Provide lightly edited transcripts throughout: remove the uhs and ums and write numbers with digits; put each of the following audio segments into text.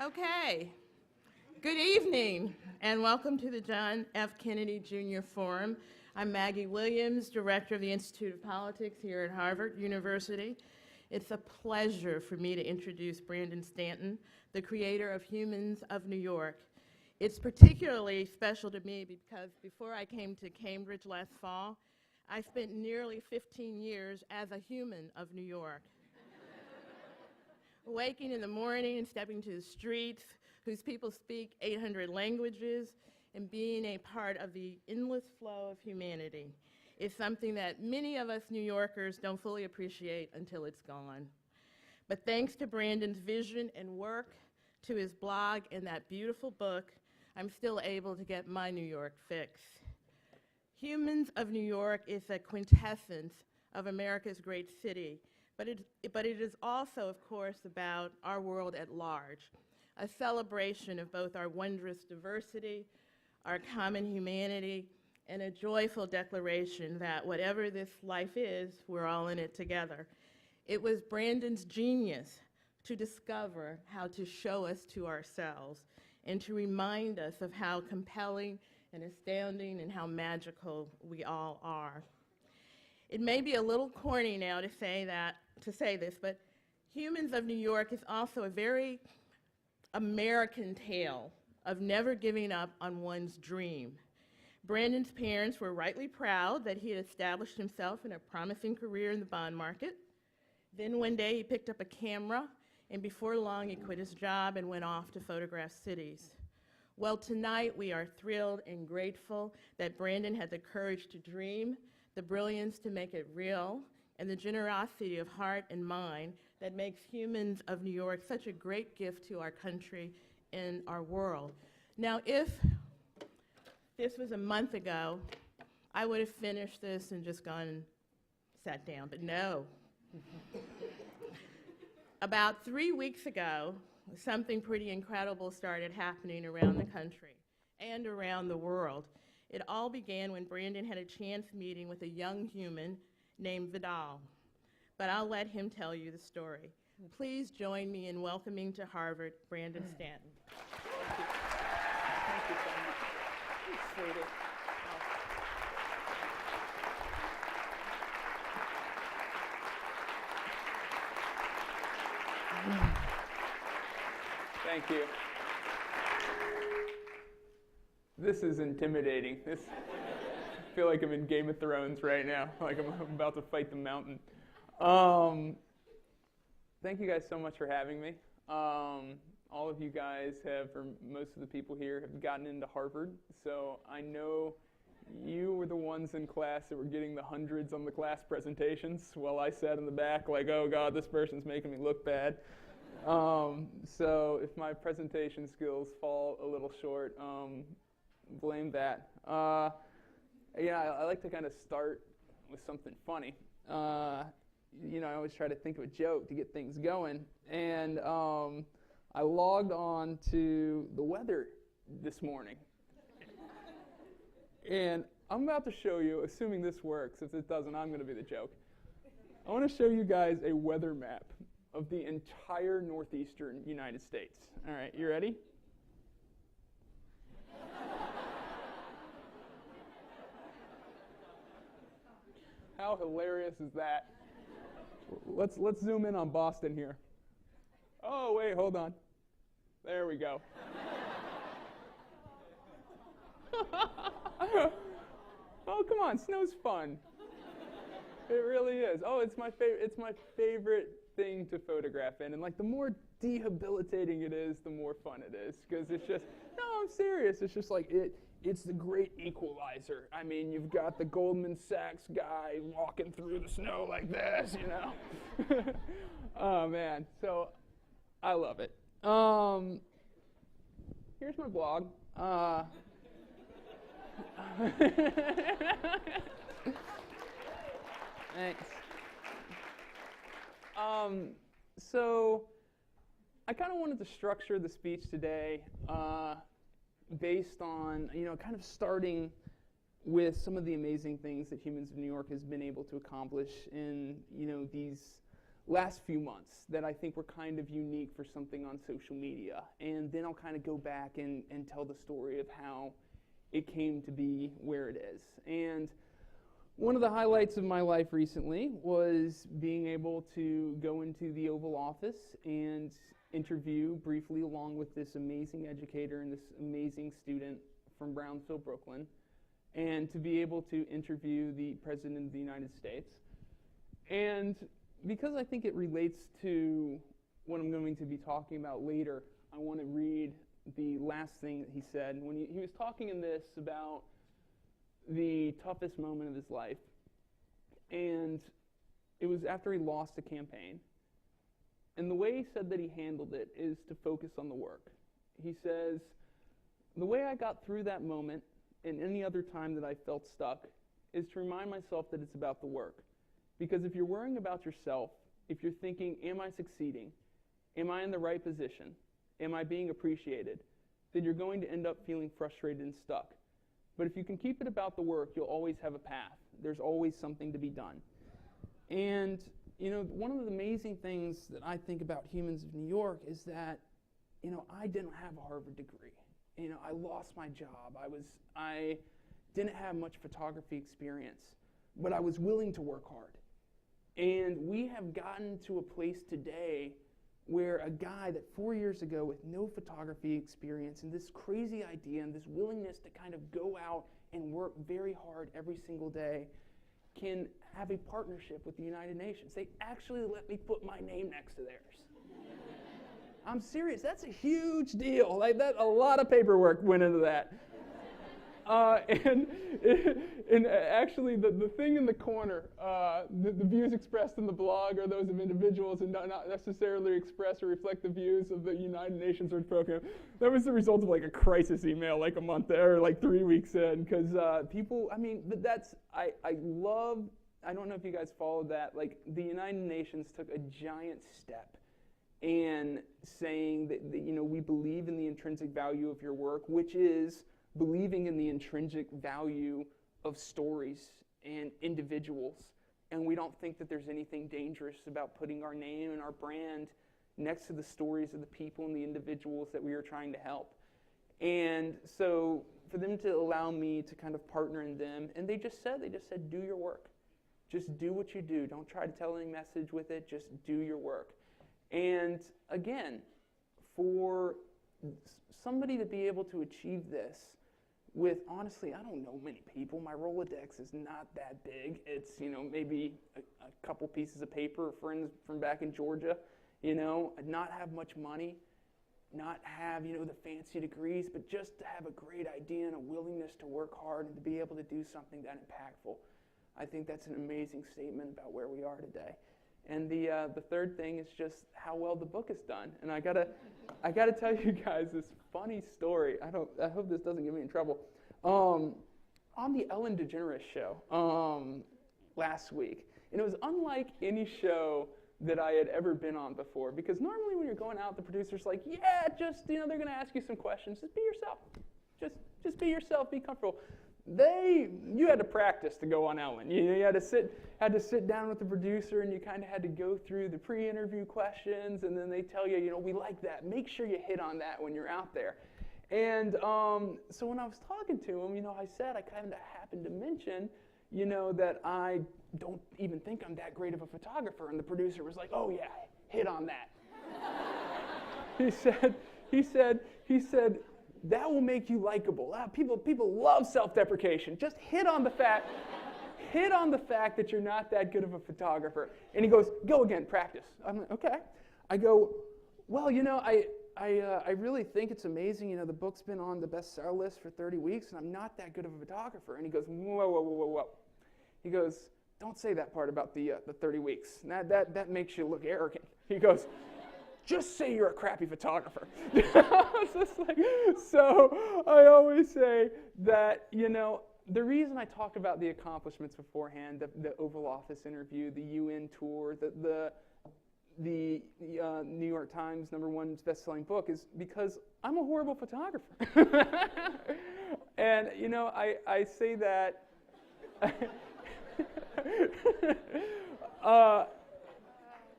Okay, good evening and welcome to the John F. Kennedy Jr. Forum. I'm Maggie Williams, Director of the Institute of Politics here at Harvard University. It's a pleasure for me to introduce Brandon Stanton, the creator of Humans of New York. It's particularly special to me because before I came to Cambridge last fall, I spent nearly 15 years as a human of New York. Waking in the morning and stepping to the streets, whose people speak 800 languages, and being a part of the endless flow of humanity is something that many of us New Yorkers don't fully appreciate until it's gone. But thanks to Brandon's vision and work, to his blog and that beautiful book, I'm still able to get my New York fix. Humans of New York is a quintessence of America's great city, but it is also, of course, about our world at large, a celebration of both our wondrous diversity, our common humanity, and a joyful declaration that whatever this life is, we're all in it together. It was Brandon's genius to discover how to show us to ourselves and to remind us of how compelling and astounding and how magical we all are. It may be a little corny now to say this, but Humans of New York is also a very American tale of never giving up on one's dream. Brandon's parents were rightly proud that he had established himself in a promising career in the bond market. Then one day he picked up a camera, and before long he quit his job and went off to photograph cities. Well, tonight we are thrilled and grateful that Brandon had the courage to dream, the brilliance to make it real, and the generosity of heart and mind that makes Humans of New York such a great gift to our country and our world. Now, if this was a month ago, I would have finished this and just gone and sat down, but no. About 3 weeks ago, something pretty incredible started happening around the country and around the world. It all began when Brandon had a chance meeting with a young human named Vidal. But I'll let him tell you the story. Please join me in welcoming to Harvard, Brandon Stanton. Thank you. Thank you so much. Sweetie. Thank you. This is intimidating. I feel like I'm in Game of Thrones right now, like I'm about to fight the mountain. Thank you guys so much for having me. All of you guys have, or most of the people here, have gotten into Harvard, so I know you were the ones in class that were getting the hundreds on the class presentations while I sat in the back like, oh God, this person's making me look bad. So if my presentation skills fall a little short, blame that. I like to kind of start with something funny. I always try to think of a joke to get things going. And I logged on to the weather this morning. And I'm about to show you, assuming this works. If it doesn't, I'm going to be the joke. I want to show you guys a weather map of the entire northeastern United States. All right, you ready? How hilarious is that? Let's zoom in on Boston here. Oh, wait, hold on. There we go. Oh, come on, snow's fun. It really is. Oh, it's my favorite thing to photograph in, and like the more debilitating it is, the more fun it is, because it's just, no, I'm serious. It's just like it's the great equalizer. I mean, you've got the Goldman Sachs guy walking through the snow like this, you know. Oh man, so I love it. Here's my blog. Thanks. So I kind of wanted to structure the speech today based on, kind of starting with some of the amazing things that Humans of New York has been able to accomplish in, these last few months that I think were kind of unique for something on social media. And then I'll kind of go back and tell the story of how it came to be where it is. And one of the highlights of my life recently was being able to go into the Oval Office and interview briefly along with this amazing educator and this amazing student from Brownsville, Brooklyn, and to be able to interview the President of the United States. And because I think it relates to what I'm going to be talking about later, I want to read the last thing that he said when he was talking in this about the toughest moment of his life. And it was after he lost a campaign. And the way he said that he handled it is to focus on the work. He says, the way I got through that moment and any other time that I felt stuck is to remind myself that it's about the work. Because if you're worrying about yourself, if you're thinking, am I succeeding? Am I in the right position? Am I being appreciated? Then you're going to end up feeling frustrated and stuck. But if you can keep it about the work, you'll always have a path. There's always something to be done. And, you know, one of the amazing things that I think about Humans of New York is that, you know, I didn't have a Harvard degree. You know, I lost my job. I didn't have much photography experience, but I was willing to work hard. And we have gotten to a place today where a guy that 4 years ago with no photography experience and this crazy idea and this willingness to kind of go out and work very hard every single day can have a partnership with the United Nations. They actually let me put my name next to theirs. I'm serious, that's a huge deal. Like that, a lot of paperwork went into that. And actually, the thing in the corner, the views expressed in the blog are those of individuals and not necessarily express or reflect the views of the United Nations Earth Program. That was the result of like a crisis email like a month or like 3 weeks in, because people, I mean, I love, I don't know if you guys followed that, like the United Nations took a giant step in saying that you know, we believe in the intrinsic value of your work, which is believing in the intrinsic value of stories and individuals. And we don't think that there's anything dangerous about putting our name and our brand next to the stories of the people and the individuals that we are trying to help. And so for them to allow me to kind of partner in them, and they just said, do your work. Just do what you do. Don't try to tell any message with it. Just do your work. And again, for somebody to be able to achieve this with, honestly, I don't know many people. My Rolodex is not that big. It's, you know, maybe a couple pieces of paper, friends from back in Georgia, you know, not have much money, not have, you know, the fancy degrees, but just to have a great idea and a willingness to work hard and to be able to do something that impactful. I think that's an amazing statement about where we are today. And the third thing is just how well the book is done. And I gotta tell you guys this funny story. I hope this doesn't get me in trouble. On the Ellen DeGeneres show last week, and it was unlike any show that I had ever been on before, because normally when you're going out, the producer's like, yeah, just, you know, they're gonna ask you some questions. Just be yourself. Just be yourself. Be comfortable. You had to practice to go on Ellen. You had to sit down with the producer, and you kind of had to go through the pre-interview questions, and then they tell you, you know, we like that. Make sure you hit on that when you're out there. And so when I was talking to him, you know, I kind of happened to mention, you know, that I don't even think I'm that great of a photographer, and the producer was like, oh yeah, hit on that. He said, that will make you likable. People love self-deprecation. Just hit on the fact that you're not that good of a photographer. And he goes, go again, practice. I'm like, okay. I go, well, you know, I really think it's amazing. You know, the book's been on the bestseller list for 30 weeks, and I'm not that good of a photographer. And he goes, whoa. He goes, don't say that part about the 30 weeks. That makes you look arrogant. He goes, just say you're a crappy photographer. So I always say that, you know, the reason I talk about the accomplishments beforehand, the Oval Office interview, the UN tour, the New York Times #1 best-selling book, is because I'm a horrible photographer. And, you know, I say that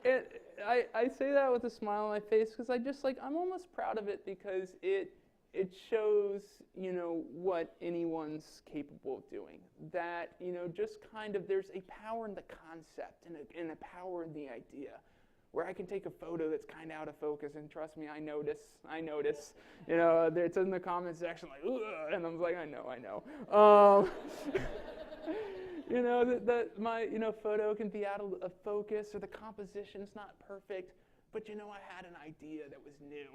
I say that with a smile on my face because I'm almost proud of it because it shows, what anyone's capable of doing. That, just kind of there's a power in the concept and a power in the idea where I can take a photo that's kind of out of focus, and trust me, I notice. It's in the comment section like, ugh, and I'm like, I know. That my photo can be out of focus or the composition's not perfect, but I had an idea that was new.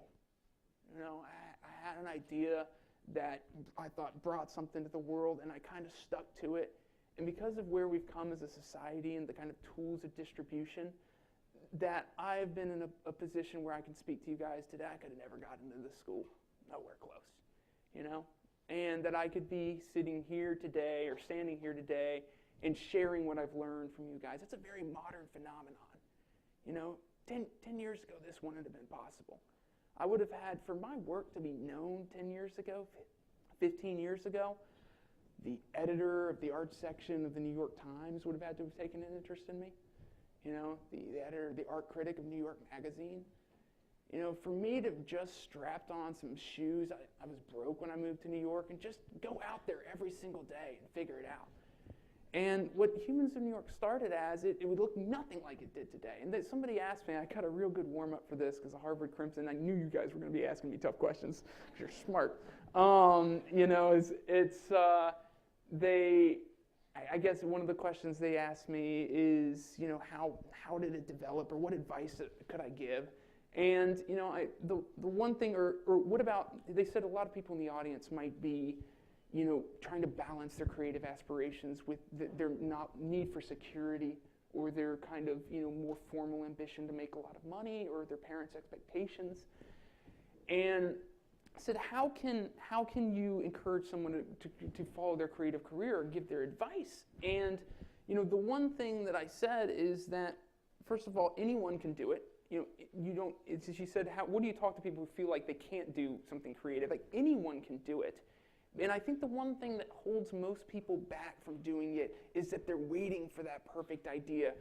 I had an idea that I thought brought something to the world, and I kind of stuck to it. And because of where we've come as a society and the kind of tools of distribution, that I've been in a position where I can speak to you guys today. I could have never gotten into this school, nowhere close, and that I could be sitting here today or standing here today and sharing what I've learned from you guys. It's a very modern phenomenon. 10 years ago, this wouldn't have been possible. I would have had, for my work to be known 10 years ago, 15 years ago, the editor of the art section of the New York Times would have had to have taken an interest in me. The editor, the art critic of New York Magazine. For me to have just strapped on some shoes, I was broke when I moved to New York, and just go out there every single day and figure it out. And what Humans of New York started as, it would look nothing like it did today. And somebody asked me, I got a real good warm-up for this because of Harvard Crimson. I knew you guys were going to be asking me tough questions because you're smart. I guess one of the questions they asked me is, how did it develop, or what advice could I give? And, the one thing, or what about, they said a lot of people in the audience might be, trying to balance their creative aspirations with their need for security, or their kind of, more formal ambition to make a lot of money, or their parents' expectations. And I said, how can you encourage someone to follow their creative career or give their advice? And, the one thing that I said is that, first of all, anyone can do it. She said, what do you talk to people who feel like they can't do something creative? Like, anyone can do it. And I think the one thing that holds most people back from doing it is that they're waiting for that perfect idea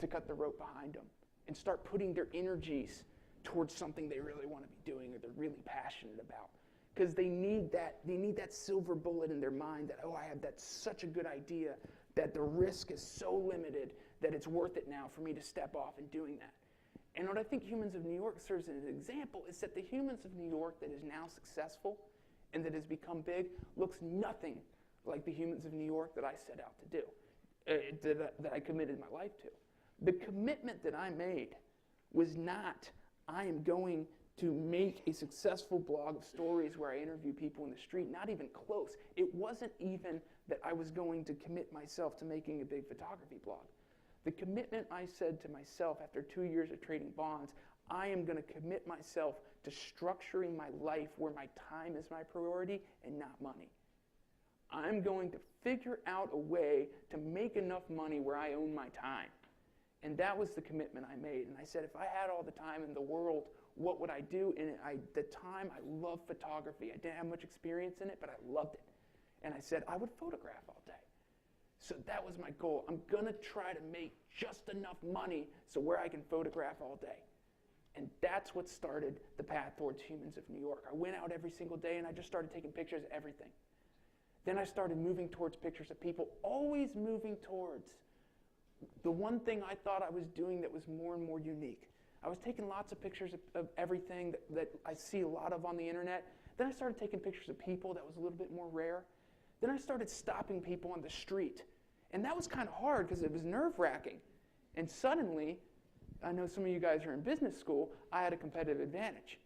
to cut the rope behind them and start putting their energies towards something they really want to be doing or they're really passionate about. Because they need that silver bullet in their mind that, I have such a good idea that the risk is so limited that it's worth it now for me to step off in doing that. And what I think Humans of New York serves as an example is that the Humans of New York that is now successful and that has become big looks nothing like the Humans of New York that I set out to do, that I committed my life to. The commitment that I made was not, I am going to make a successful blog of stories where I interview people in the street, not even close. It wasn't even that I was going to commit myself to making a big photography blog. The commitment I said to myself after 2 years of trading bonds, I am going to commit myself to structuring my life where my time is my priority and not money. I'm going to figure out a way to make enough money where I own my time. And that was the commitment I made. And I said, if I had all the time in the world, what would I do? And at the time, I loved photography. I didn't have much experience in it, but I loved it. And I said, I would photograph all day. So that was my goal. I'm going to try to make just enough money so where I can photograph all day. And that's what started the path towards Humans of New York. I went out every single day and I just started taking pictures of everything. Then I started moving towards pictures of people, always moving towards the one thing I thought I was doing that was more and more unique. I was taking lots of pictures of everything that I see a lot of on the internet. Then I started taking pictures of people that was a little bit more rare. Then I started stopping people on the street. And that was kind of hard because it was nerve-wracking. And suddenly, I know some of you guys are in business school, I had a competitive advantage.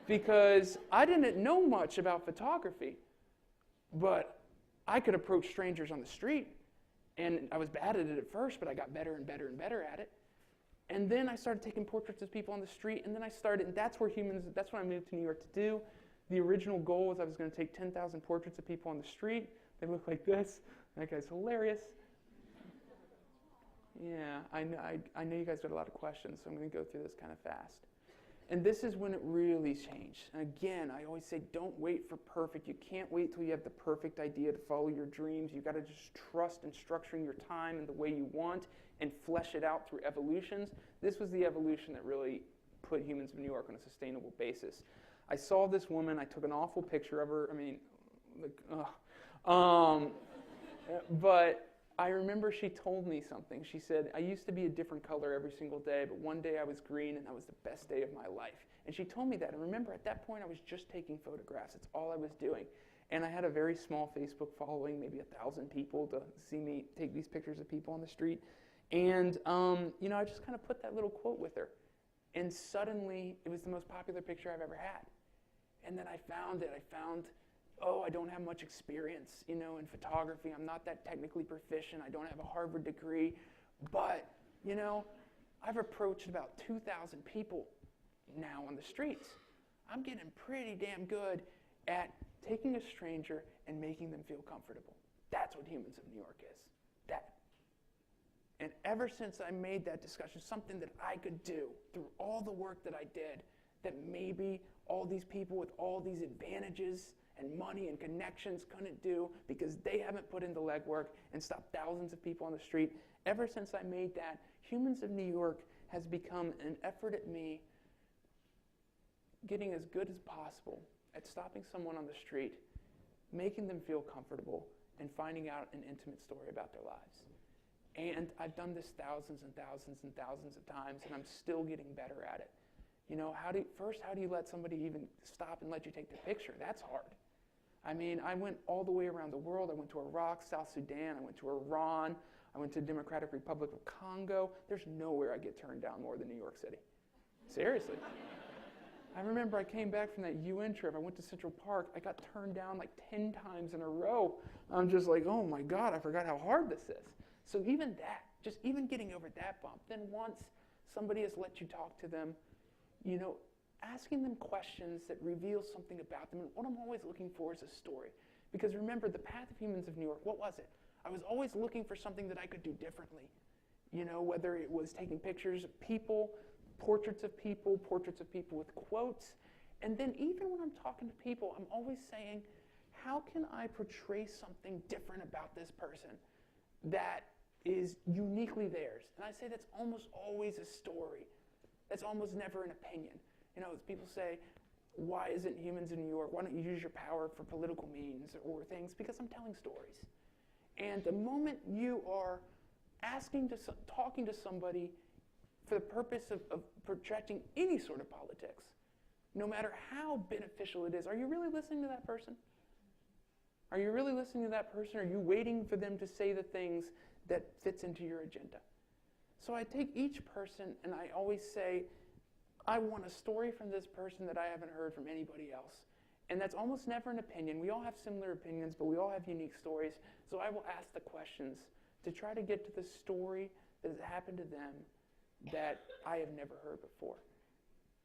Because I didn't know much about photography, but I could approach strangers on the street. And I was bad at it at first, but I got better and better and better at it. And then I started taking portraits of people on the street, and then that's what I moved to New York to do. The original goal was I was going to take 10,000 portraits of people on the street. They look like this. That guy's hilarious. Yeah, I know you guys got a lot of questions, so I'm going to go through this kind of fast. And this is when it really changed. And again, I always say, don't wait for perfect. You can't wait till you have the perfect idea to follow your dreams. You've got to just trust in structuring your time in the way you want and flesh it out through evolutions. This was the evolution that really put Humans of New York on a sustainable basis. I saw this woman. I took an awful picture of her. I mean, like, but I remember she told me something. She said, I used to be a different color every single day, but one day I was green, and that was the best day of my life. And she told me that. And remember, at that point, I was just taking photographs. That's all I was doing. And I had a very small Facebook following, maybe 1,000 people to see me take these pictures of people on the street. And, I just kind of put that little quote with her. And suddenly, it was the most popular picture I've ever had. And then I found it. I don't have much experience, in photography. I'm not that technically proficient. I don't have a Harvard degree. But, I've approached about 2,000 people now on the streets. I'm getting pretty damn good at taking a stranger and making them feel comfortable. That's what Humans of New York is. That. And ever since I made that discussion, something that I could do through all the work that I did, that maybe all these people with all these advantages and money and connections couldn't do because they haven't put in the legwork and stopped thousands of people on the street. Ever since I made that, Humans of New York has become an effort at me getting as good as possible at stopping someone on the street, making them feel comfortable, and finding out an intimate story about their lives. And I've done this thousands and thousands and thousands of times, and I'm still getting better at it. How do you let somebody even stop and let you take the picture? That's hard. I mean, I went all the way around the world. I went to Iraq, South Sudan. I went to Iran. I went to the Democratic Republic of Congo. There's nowhere I get turned down more than New York City. Seriously. I remember I came back from that UN trip. I went to Central Park. I got turned down like 10 times in a row. I'm just like, oh my God, I forgot how hard this is. So even that, just even getting over that bump, then once somebody has let you talk to them, asking them questions that reveal something about them. And what I'm always looking for is a story. Because remember, the path of Humans of New York, what was it? I was always looking for something that I could do differently. Whether it was taking pictures of people, portraits of people with quotes. And then even when I'm talking to people, I'm always saying, how can I portray something different about this person that is uniquely theirs? And I say that's almost always a story. That's almost never an opinion. People say, why isn't Humans in New York? Why don't you use your power for political means or things? Because I'm telling stories. And the moment you are talking to somebody for the purpose of projecting any sort of politics, no matter how beneficial it is, are you really listening to that person? Are you really listening to that person? Or are you waiting for them to say the things that fits into your agenda? So I take each person and I always say, I want a story from this person that I haven't heard from anybody else. And that's almost never an opinion. We all have similar opinions, but we all have unique stories. So I will ask the questions to try to get to the story that has happened to them that I have never heard before.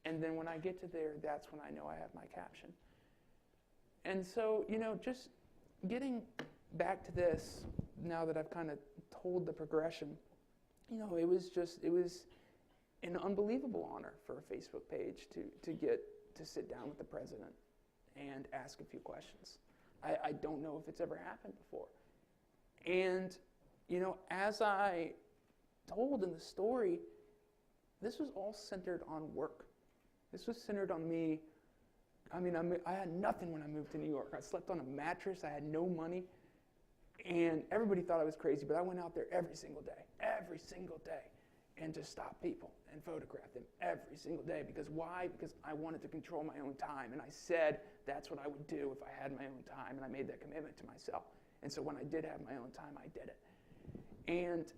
And then when I get to there, that's when I know I have my caption. And so, just getting back to this, now that I've kind of told the progression, it was an unbelievable honor for a Facebook page to get to sit down with the president and ask a few questions. I don't know if it's ever happened before. And, as I told in the story, this was all centered on work. This was centered on me. I mean, I had nothing when I moved to New York. I slept on a mattress. I had no money. And everybody thought I was crazy, but I went out there every single day, and just stopped people and photographed them every single day. Because why? Because I wanted to control my own time. And I said that's what I would do if I had my own time, and I made that commitment to myself. And so when I did have my own time, I did it. And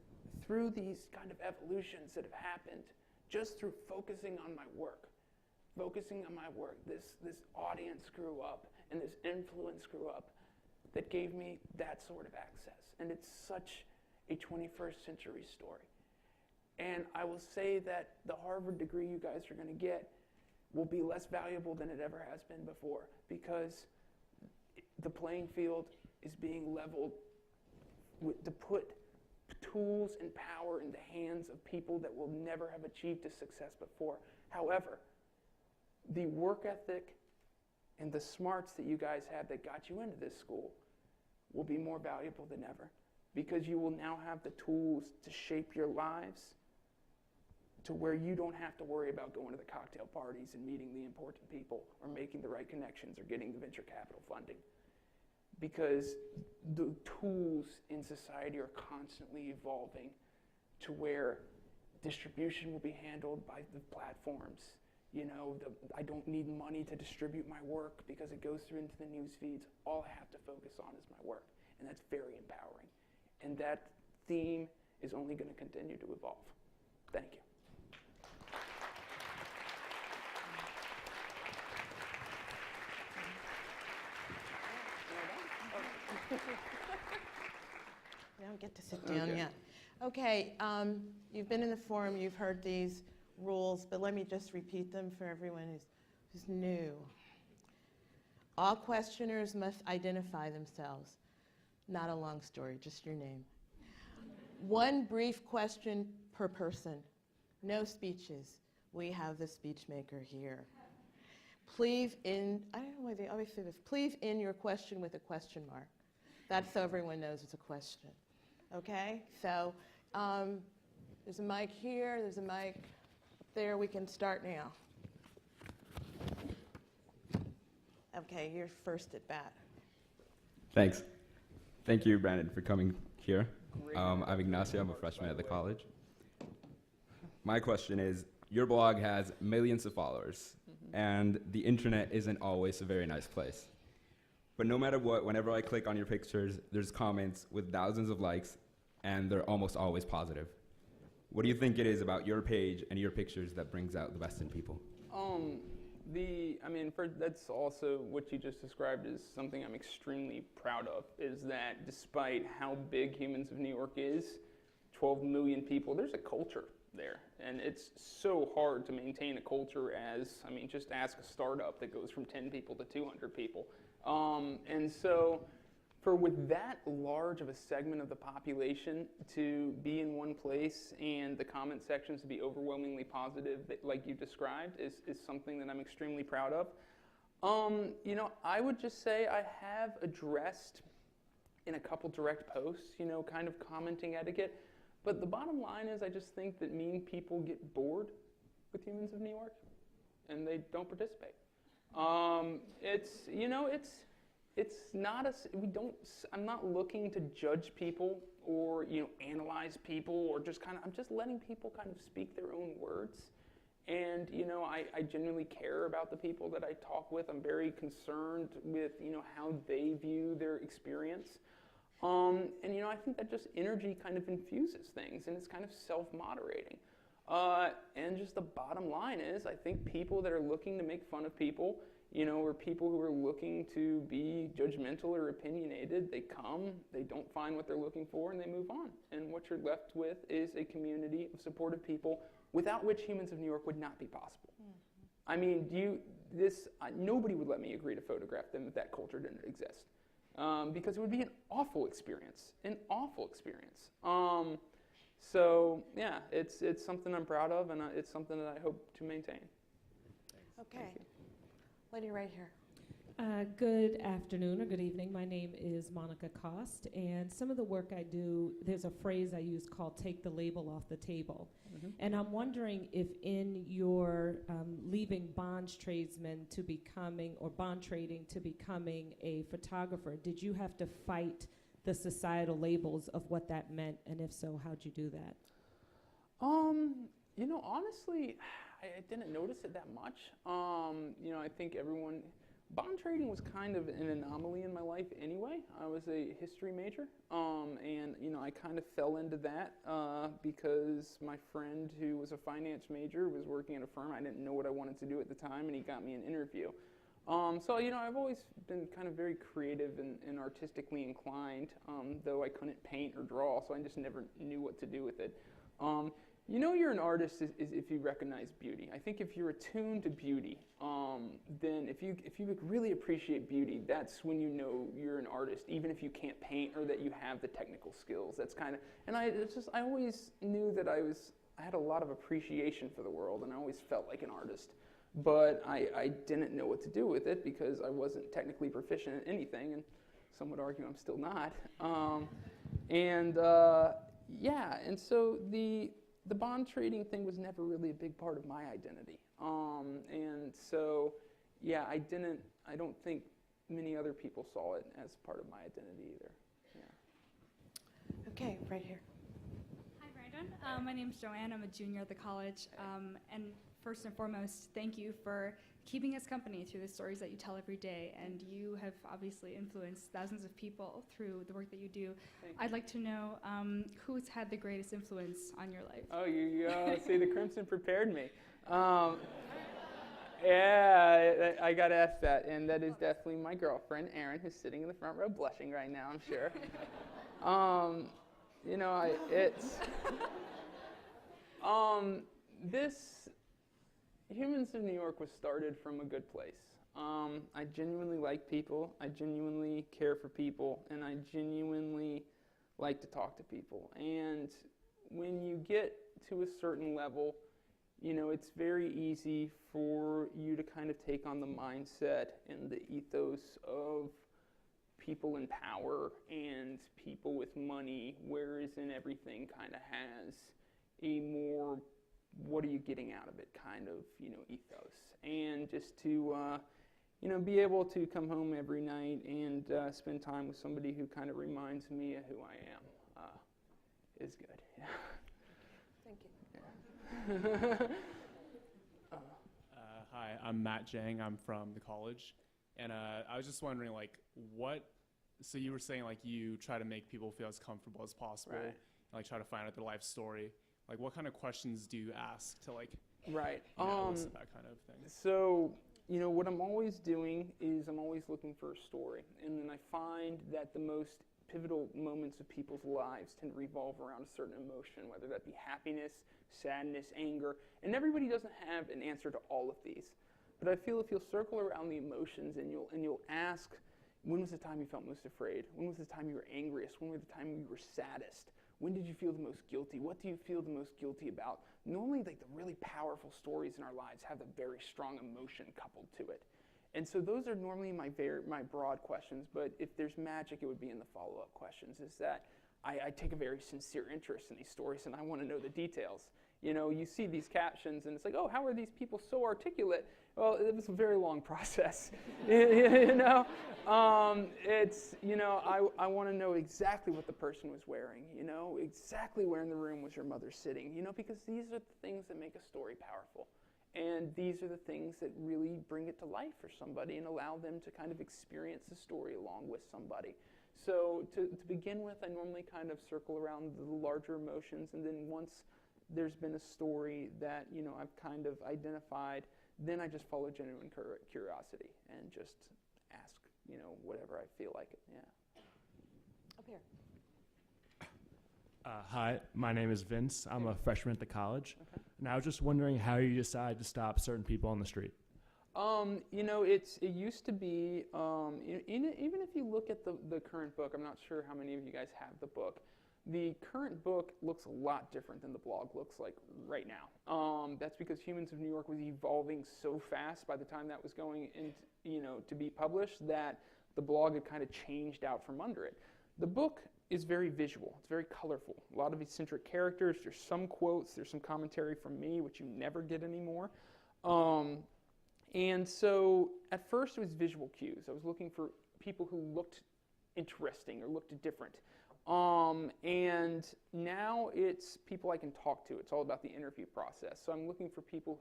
through these kind of evolutions that have happened, just through focusing on my work, this audience grew up and this influence grew up that gave me that sort of access. And it's such a 21st century story. And I will say that the Harvard degree you guys are going to get will be less valuable than it ever has been before, because the playing field is being leveled to put tools and power in the hands of people that will never have achieved this success before. However, the work ethic and the smarts that you guys have that got you into this school will be more valuable than ever, because you will now have the tools to shape your lives to where you don't have to worry about going to the cocktail parties and meeting the important people or making the right connections or getting the venture capital funding. Because the tools in society are constantly evolving to where distribution will be handled by the platforms. You know, I don't need money to distribute my work because it goes through into the news feeds. All I have to focus on is my work, and that's very empowering. And that theme is only going to continue to evolve. Thank you. You don't get to sit down yet. Okay, you've been in the forum, you've heard these rules, but let me just repeat them for everyone who's new. All questioners must identify themselves. Not a long story, just your name. One brief question per person. No speeches. We have the speech maker here. Please end, I don't know why they always say this, please end your question with a question mark. That's so everyone knows it's a question. Okay, so there's a mic here, there's a mic up there, we can start now. Okay, you're first at bat. Thanks. Thank you, Brandon, for coming here. I'm Ignacio, I'm a freshman at the college. My question is, your blog has millions of followers, and the internet isn't always a very nice place. But no matter what, whenever I click on your pictures, there's comments with thousands of likes, and they're almost always positive. What do you think it is about your page and your pictures that brings out the best in people? That's also what you just described is something I'm extremely proud of, is that despite how big Humans of New York is, 12 million people, there's a culture there. And it's so hard to maintain a culture just ask a startup that goes from 10 people to 200 people. And so with that large of a segment of the population to be in one place and the comment sections to be overwhelmingly positive, like you described, is something that I'm extremely proud of. I would just say I have addressed in a couple direct posts, kind of commenting etiquette. But the bottom line is I just think that mean people get bored with Humans of New York and they don't participate. I'm not looking to judge people or, analyze people or I'm just letting people kind of speak their own words. And, I genuinely care about the people that I talk with. I'm very concerned with, how they view their experience. I think that just energy kind of infuses things, and it's kind of self-moderating. And just the bottom line is, I think people that are looking to make fun of people, or people who are looking to be judgmental or opinionated, they come, they don't find what they're looking for, and they move on. And what you're left with is a community of supportive people without which Humans of New York would not be possible. Mm-hmm. Nobody would let me agree to photograph them if that culture didn't exist. Because it would be an awful experience. It's something I'm proud of, and it's something that I hope to maintain. Okay. Lady right here. Good afternoon or good evening. My name is Monica Cost, and some of the work I do, there's a phrase I use called take the label off the table. Mm-hmm. And I'm wondering if in your leaving bond tradesman to becoming, or bond trading to becoming a photographer, did you have to fight the societal labels of what that meant? And if so, how'd you do that? Honestly, I didn't notice it that much. I think bond trading was kind of an anomaly in my life anyway. I was a history major, and I kind of fell into that because my friend who was a finance major was working at a firm. I didn't know what I wanted to do at the time, and he got me an interview. I've always been kind of very creative and artistically inclined, though I couldn't paint or draw, so I just never knew what to do with it. You're an artist is if you recognize beauty. I think if you're attuned to beauty, then if you really appreciate beauty, that's when you know you're an artist, even if you can't paint or that you have the technical skills. That's kind of, and I always knew that I had a lot of appreciation for the world, and I always felt like an artist. but I didn't know what to do with it because I wasn't technically proficient in anything, and some would argue I'm still not. And so the bond trading thing was never really a big part of my identity. And so, yeah, I don't think many other people saw it as part of my identity either. Yeah. Okay, right here. Hi, Brandon. My name's Joanne. I'm a junior at the college. And first and foremost, thank you for keeping us company through the stories that you tell every day. And you have obviously influenced thousands of people through the work that you do. I'd like to know who's had the greatest influence on your life? Oh, you see, the Crimson prepared me. Yeah, I got asked that, and that is definitely my girlfriend, Erin, who's sitting in the front row blushing right now, I'm sure. This Humans of New York was started from a good place. I genuinely like people, I genuinely care for people, and I genuinely like to talk to people. And when you get to a certain level, it's very easy for you to kind of take on the mindset and the ethos of people in power and people with money, whereas in everything kind of has a more, what are you getting out of it kind of, ethos. And just to, be able to come home every night and spend time with somebody who kind of reminds me of who I am is good. Yeah. Thank you. Hi, I'm Matt Jang. I'm from the college. And I was just wondering, so you were saying, you try to make people feel as comfortable as possible, Right. and, try to find out their life story. What kind of questions do you ask to, Right. elicit that kind of thing? So, what I'm always doing is I'm always looking for a story. And then I find that the most pivotal moments of people's lives tend to revolve around a certain emotion, whether that be happiness, sadness, anger. And everybody doesn't have an answer to all of these. But I feel if you'll circle around the emotions and you'll ask, when was the time you felt most afraid? When was the time you were angriest? When was the time you were saddest? When did you feel the most guilty? What do you feel the most guilty about? Normally, the really powerful stories in our lives have a very strong emotion coupled to it. And so those are normally my broad questions, but if there's magic, it would be in the follow-up questions, is that I take a very sincere interest in these stories, and I want to know the details. You see these captions, and it's like, oh, how are these people so articulate? Well, it was a very long process. I want to know exactly what the person was wearing, exactly where in the room was your mother sitting, because these are the things that make a story powerful. And these are the things that really bring it to life for somebody and allow them to kind of experience the story along with somebody. So to begin with, I normally kind of circle around the larger emotions, and then once there's been a story that, I've kind of identified, then I just follow genuine curiosity and just ask, whatever I feel like it, yeah. Up here. Hi, my name is Vince. I'm a freshman at the college. Okay. And I was just wondering how you decide to stop certain people on the street. It used to be, even if you look at the current book, I'm not sure how many of you guys have the book. The current book looks a lot different than the blog looks like right now. That's because Humans of New York was evolving so fast by the time that was going to be published that the blog had kind of changed out from under it. The book is very visual. It's very colorful. A lot of eccentric characters. There's some quotes. There's some commentary from me, which you never get anymore. And so at first it was visual cues. I was looking for people who looked interesting or looked different. And now it's people I can talk to. It's all about the interview process. So I'm looking for people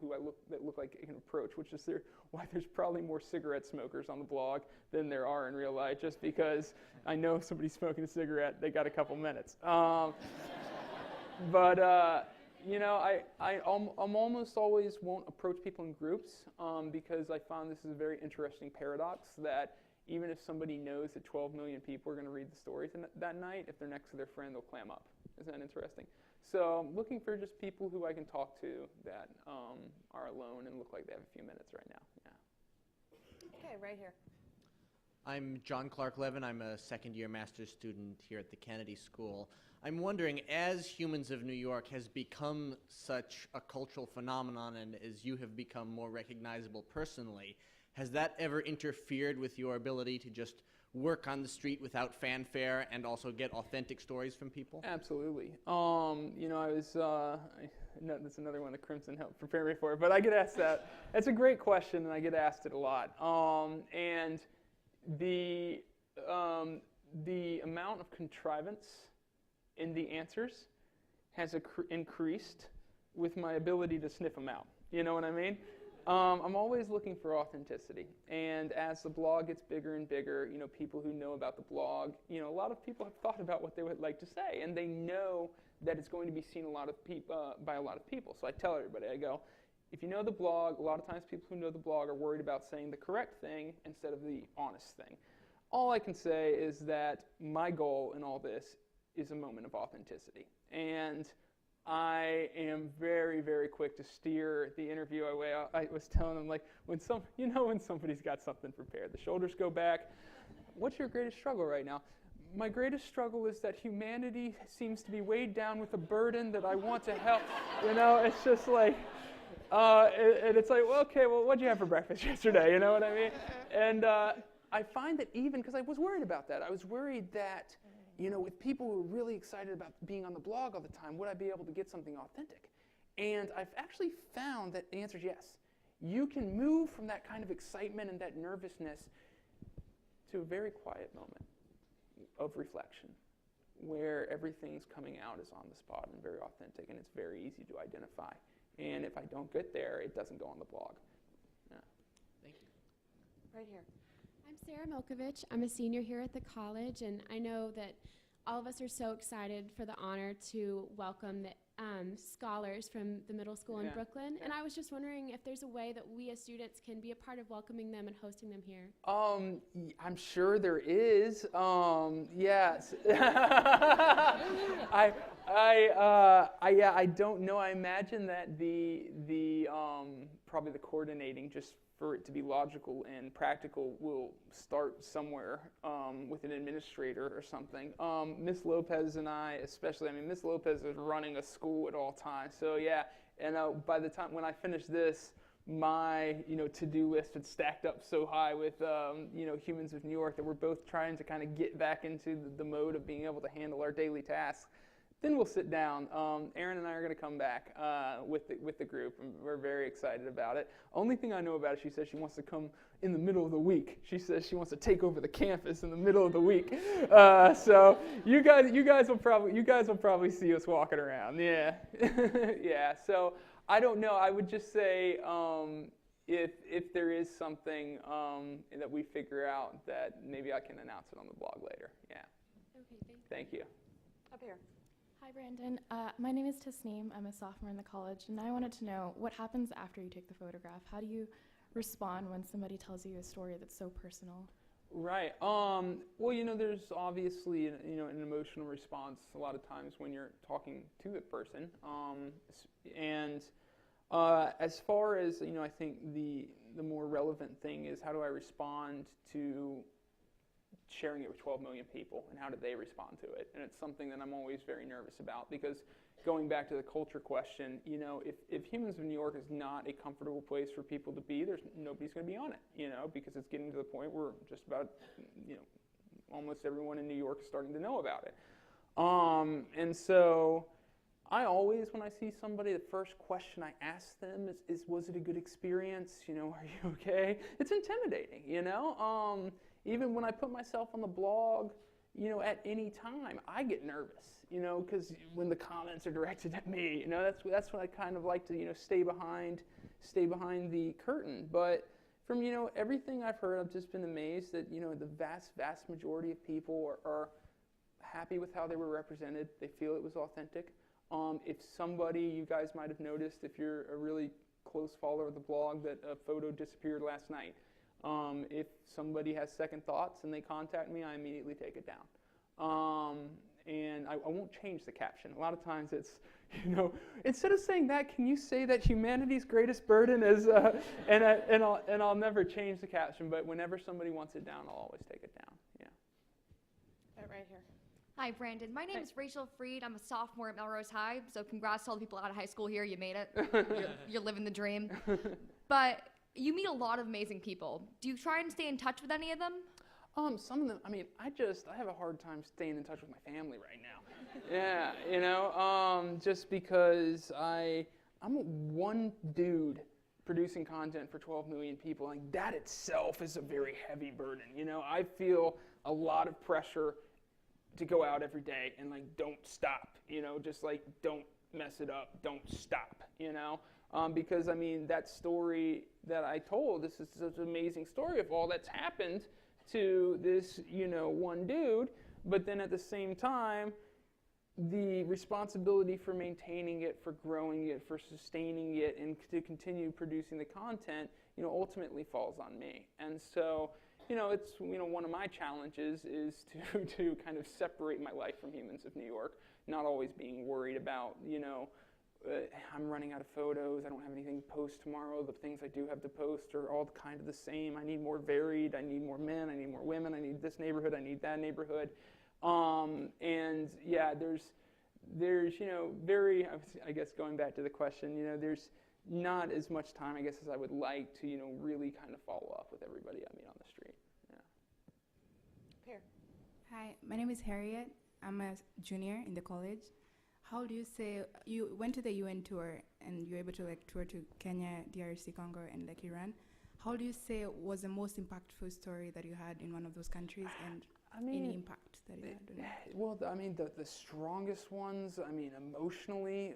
that look like I can approach, which is why there's probably more cigarette smokers on the blog than there are in real life, just because I know if somebody's smoking a cigarette, they got a couple minutes. I almost always won't approach people in groups because I found this is a very interesting paradox that even if somebody knows that 12 million people are going to read the stories that night, if they're next to their friend, they'll clam up. Isn't that interesting? So I'm looking for just people who I can talk to that are alone and look like they have a few minutes right now. Yeah. Okay, right here. I'm John Clark Levin. I'm a second-year master's student here at the Kennedy School. I'm wondering, as Humans of New York has become such a cultural phenomenon and as you have become more recognizable personally, has that ever interfered with your ability to just work on the street without fanfare and also get authentic stories from people? Absolutely. You know, I was, no, that's another one that Crimson helped prepare me for, but I get asked that. That's a great question, and I get asked it a lot. And the amount of contrivance in the answers has increased with my ability to sniff them out. You know what I mean? I'm always looking for authenticity, and as the blog gets bigger and bigger, you know, people who know about the blog, you know, a lot of people have thought about what they would like to say, and they know that it's going to be seen by a lot of people. So I tell everybody, I go, if you know the blog, a lot of times people who know the blog are worried about saying the correct thing instead of the honest thing. All I can say is that my goal in all this is a moment of authenticity, and I am very, very quick to steer the interview away. I was telling them, like, when somebody's got something prepared, the shoulders go back. What's your greatest struggle right now? My greatest struggle is that humanity seems to be weighed down with a burden that I want to help. You know, it's just like, and it's like, well, okay, well, what'd you have for breakfast yesterday? You know what I mean? And I find that even, because I was worried about that, I was worried that, you know, with people who are really excited about being on the blog all the time, would I be able to get something authentic? And I've actually found that the answer is yes. You can move from that kind of excitement and that nervousness to a very quiet moment of reflection where everything's coming out is on the spot and very authentic, and it's very easy to identify. And if I don't get there, it doesn't go on the blog. Yeah. Thank you. Right here. I'm Sarah Milkovich. I'm a senior here at the college, and I know that all of us are so excited for the honor to welcome the scholars from the middle school in Brooklyn. And I was just wondering if there's a way that we as students can be a part of welcoming them and hosting them here. I'm sure there is. Yes. I don't know. I imagine that the probably the coordinating, just for it to be logical and practical, will start somewhere with an administrator or something. Miss Lopez and I, especially, I mean, Miss Lopez is running a school at all times. So yeah, and by the time when I finish this, my to-do list had stacked up so high with Humans of New York that we're both trying to kind of get back into the mode of being able to handle our daily tasks. Then we'll sit down. Erin and I are going to come back with the group, and we're very excited about it. Only thing I know about it, she says she wants to come in the middle of the week. She says she wants to take over the campus in the middle of the week. So you guys will probably see us walking around. Yeah, yeah. So I don't know. I would just say if there is something that we figure out, that maybe I can announce it on the blog later. Yeah. Okay, Thank you. Up here. Hi, Brandon. My name is Tasneem. I'm a sophomore in the college, and I wanted to know what happens after you take the photograph. How do you respond when somebody tells you a story that's so personal? Right. Well, there's obviously an emotional response a lot of times when you're talking to the person. And as far as I think the more relevant thing is, how do I respond to sharing it with 12 million people, and how do they respond to it? And it's something that I'm always very nervous about, because going back to the culture question, if Humans of New York is not a comfortable place for people to be, nobody's going to be on it, because it's getting to the point where just about, almost everyone in New York is starting to know about it. And so I always, when I see somebody, the first question I ask them is was it a good experience? Are you okay? It's intimidating, Even when I put myself on the blog, at any time, I get nervous, because when the comments are directed at me, that's what I kind of like to, stay behind the curtain. But from, everything I've heard, I've just been amazed that, the vast majority of people are happy with how they were represented. They feel it was authentic. If somebody, you guys might have noticed, if you're a really close follower of the blog, that a photo disappeared last night. If somebody has second thoughts and they contact me, I immediately take it down. And I won't change the caption. A lot of times it's, instead of saying that, can you say that humanity's greatest burden is, and I'll never change the caption, but whenever somebody wants it down, I'll always take it down. Yeah. Right here. Hi, Brandon. My name is Rachel Freed. I'm a sophomore at Melrose High, so congrats to all the people out of high school here. You made it. You're living the dream. But you meet a lot of amazing people. Do you try and stay in touch with any of them? Some of them, I have a hard time staying in touch with my family right now. Yeah, just because I'm one dude producing content for 12 million people. Like, that itself is a very heavy burden. I feel a lot of pressure to go out every day and don't stop, just don't mess it up, don't stop, because that story that I told, this is such an amazing story of all that's happened to this, one dude, but then at the same time, the responsibility for maintaining it, for growing it, for sustaining it, and to continue producing the content, ultimately falls on me. And so, it's, one of my challenges is to kind of separate my life from Humans of New York, not always being worried about, I'm running out of photos, I don't have anything to post tomorrow, the things I do have to post are all kind of the same. I need more varied, I need more men, I need more women, I need this neighborhood, I need that neighborhood. And yeah, there's very, I guess going back to the question, there's not as much time, I guess, as I would like to, really kind of follow up with everybody I meet on the street. Yeah. Here. Hi, my name is Harriet. I'm a junior in the college. How do you say, you went to the UN tour and you were able to tour to Kenya, DRC, Congo, and Iran. How do you say was the most impactful story that you had in one of those countries, and any impact that you had? Well, the strongest ones, emotionally,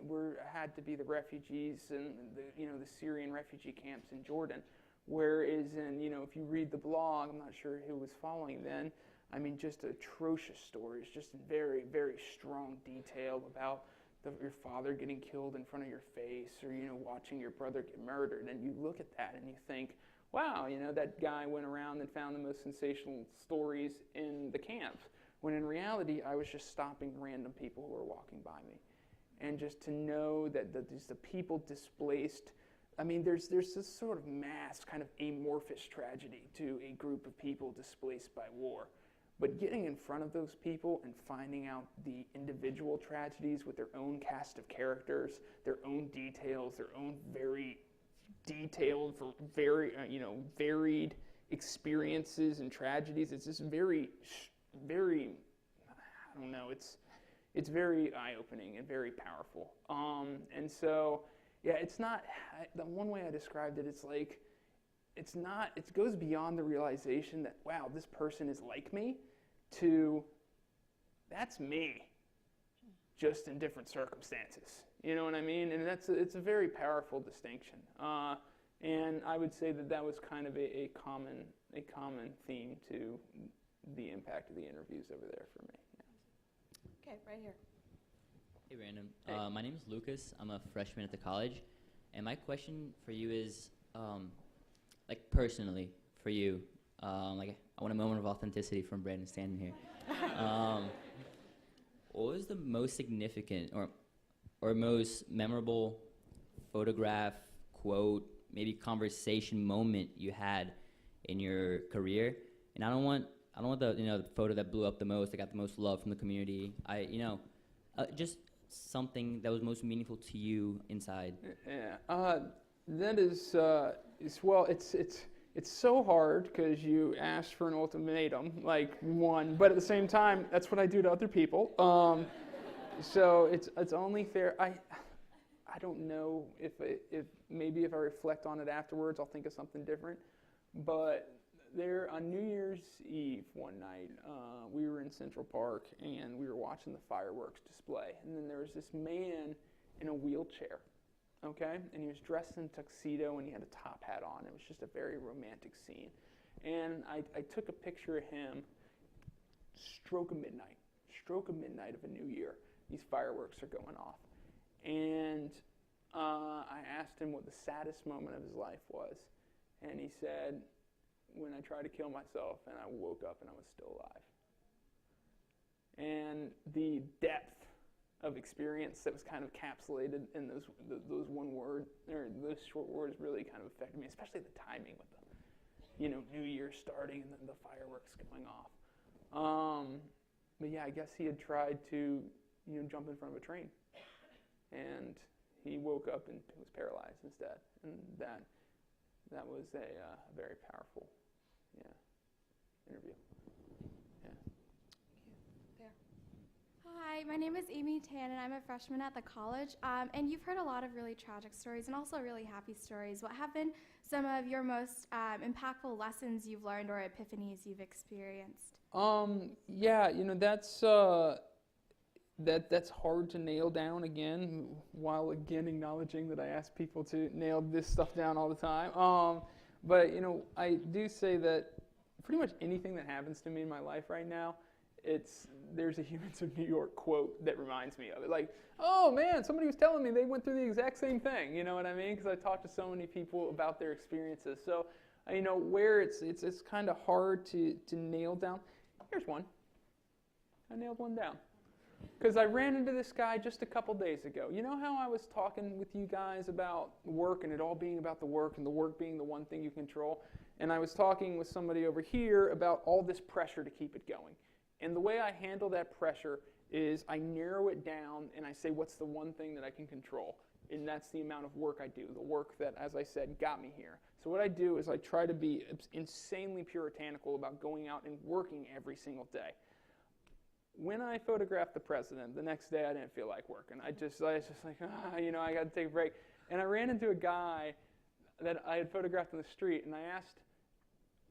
had to be the refugees and the Syrian refugee camps in Jordan. Whereas if you read the blog, I'm not sure who was following then, just atrocious stories, just very, very strong detail about your father getting killed in front of your face, or, watching your brother get murdered. And you look at that and you think, wow, that guy went around and found the most sensational stories in the camp. When in reality, I was just stopping random people who were walking by me. And just to know that the people displaced, there's this sort of mass kind of amorphous tragedy to a group of people displaced by war. But getting in front of those people and finding out the individual tragedies with their own cast of characters, their own details, their own very detailed, very varied experiences and tragedies, it's just very, very, I don't know, it's very eye-opening and very powerful. And so, yeah, it's not, the one way I described it, it's like, it goes beyond the realization that, wow, this person is like me, to that's me, just in different circumstances. You know what I mean? And it's a very powerful distinction. And I would say that was kind of a common theme to the impact of the interviews over there for me. Yeah. Okay, right here. Hey, Brandon. My name is Lucas. I'm a freshman at the college. And my question for you is, personally, for you, I want a moment of authenticity from Brandon Stanton here. What was the most significant or most memorable photograph, quote, maybe conversation moment you had in your career? And I don't want the photo that blew up the most, that got the most love from the community. Just something that was most meaningful to you inside. Yeah, that is, it's so hard because you asked for an ultimatum, but at the same time, that's what I do to other people. So it's only fair. I don't know if maybe if I reflect on it afterwards, I'll think of something different. But there on New Year's Eve one night, we were in Central Park and we were watching the fireworks display, and then there was this man in a wheelchair. Okay, and he was dressed in a tuxedo and he had a top hat on. It was just a very romantic scene. And I took a picture of him, stroke of midnight of a new year. These fireworks are going off. And I asked him what the saddest moment of his life was. And he said, when I tried to kill myself and I woke up and I was still alive. and the depth of experience that was kind of encapsulated in those one word, or those short words really kind of affected me, especially the timing with the, New Year starting and then the fireworks going off. But yeah, I guess he had tried to, jump in front of a train, and he woke up and was paralyzed instead, and that was a very powerful, interview. Hi, my name is Amy Tan, and I'm a freshman at the college. And you've heard a lot of really tragic stories and also really happy stories. What have been some of your most impactful lessons you've learned or epiphanies you've experienced? That's hard to nail down again, while again acknowledging that I ask people to nail this stuff down all the time. But I do say that pretty much anything that happens to me in my life right now, there's a Humans of New York quote that reminds me of it. Like, oh man, somebody was telling me they went through the exact same thing. You know what I mean? Because I talked to so many people about their experiences. So, where it's kind of hard to nail down. Here's one. I nailed one down. Because I ran into this guy just a couple days ago. You know how I was talking with you guys about work and it all being about the work and the work being the one thing you control? And I was talking with somebody over here about all this pressure to keep it going. And the way I handle that pressure is I narrow it down and I say, what's the one thing that I can control? And that's the amount of work I do, the work that, as I said, got me here. So what I do is I try to be insanely puritanical about going out and working every single day. When I photographed the president, the next day I didn't feel like working. I was just like, I got to take a break. And I ran into a guy that I had photographed on the street, and I asked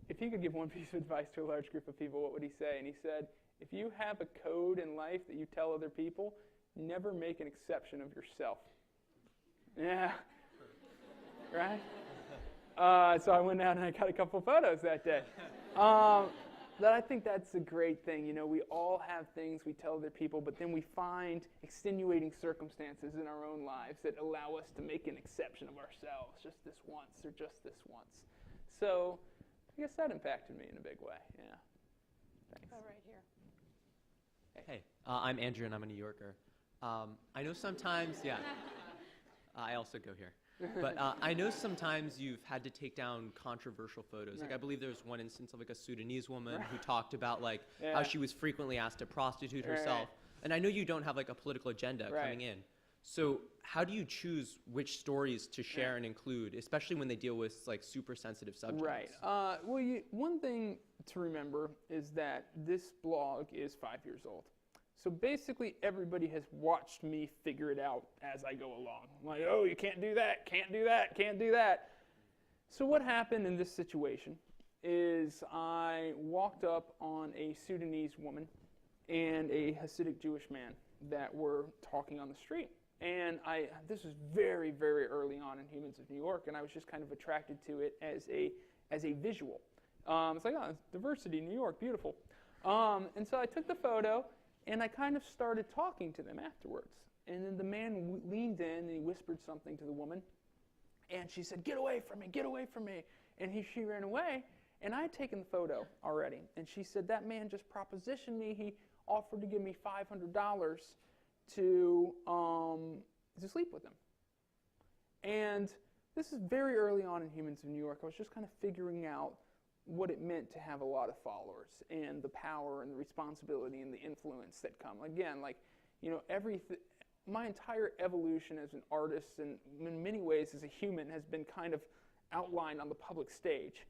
if he could give one piece of advice to a large group of people, what would he say? And he said, if you have a code in life that you tell other people, never make an exception of yourself. Yeah, right? So I went out and I got a couple photos that day. I think that's a great thing. We all have things we tell other people, but then we find extenuating circumstances in our own lives that allow us to make an exception of ourselves, just this once or just this once. So I guess that impacted me in a big way. Yeah. Thanks. Oh, right here. Hey, I'm Andrew, and I'm a New Yorker. I know sometimes, I also go here. But I know sometimes you've had to take down controversial photos. Like I believe there was one instance of like a Sudanese woman who talked about how she was frequently asked to prostitute herself. And I know you don't have like a political agenda coming in. So how do you choose which stories to share and include, especially when they deal with like super sensitive subjects? Right. One thing to remember is that this blog is 5 years old. So basically everybody has watched me figure it out as I go along. Like, oh, you can't do that, can't do that, can't do that. So what happened in this situation is I walked up on a Sudanese woman and a Hasidic Jewish man that were talking on the street. And this was very, very early on in Humans of New York, and I was just kind of attracted to it as a visual. It's like, oh, it's diversity in New York, beautiful. And so I took the photo, and I kind of started talking to them afterwards. And then the man leaned in, and he whispered something to the woman, and she said, get away from me, get away from me. And she ran away, and I had taken the photo already. And she said, that man just propositioned me. He offered to give me $500 to sleep with him. And this is very early on in Humans of New York. I was just kind of figuring out what it meant to have a lot of followers and the power and the responsibility and the influence that come. Again, my entire evolution as an artist and in many ways as a human has been kind of outlined on the public stage.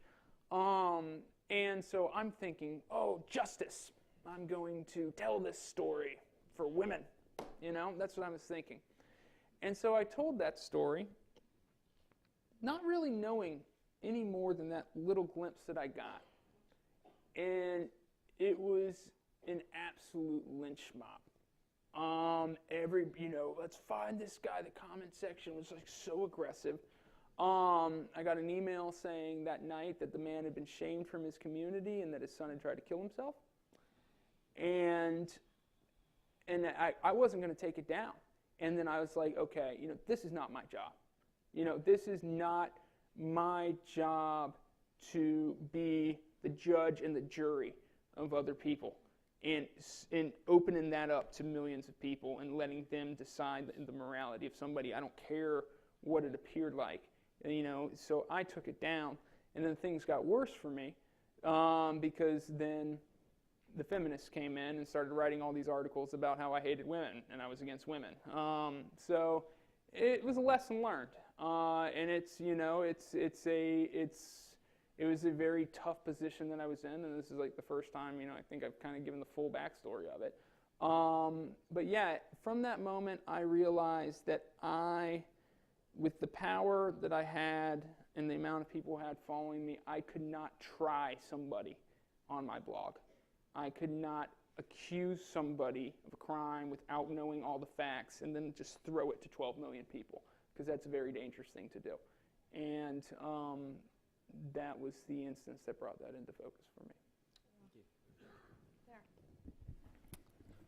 And so I'm thinking, oh, justice. I'm going to tell this story for women. That's what I was thinking. And so I told that story, not really knowing any more than that little glimpse that I got. And it was an absolute lynch mob. Let's find this guy. The comment section was like so aggressive. I got an email saying that night that the man had been shamed from his community and that his son had tried to kill himself. And I wasn't going to take it down. And then I was like, okay, this is not my job. This is not my job to be the judge and the jury of other people. and opening that up to millions of people and letting them decide the morality of somebody. I don't care what it appeared like, so I took it down, and then things got worse for me because then the feminists came in and started writing all these articles about how I hated women and I was against women. So it was a lesson learned, and it was a very tough position that I was in, and this is like the first time, I think I've kind of given the full backstory of it. But yeah, from that moment, I realized that with the power that I had and the amount of people who had following me, I could not try somebody on my blog. I could not accuse somebody of a crime without knowing all the facts and then just throw it to 12 million people, because that's a very dangerous thing to do. And that was the instance that brought that into focus for me. Thank you.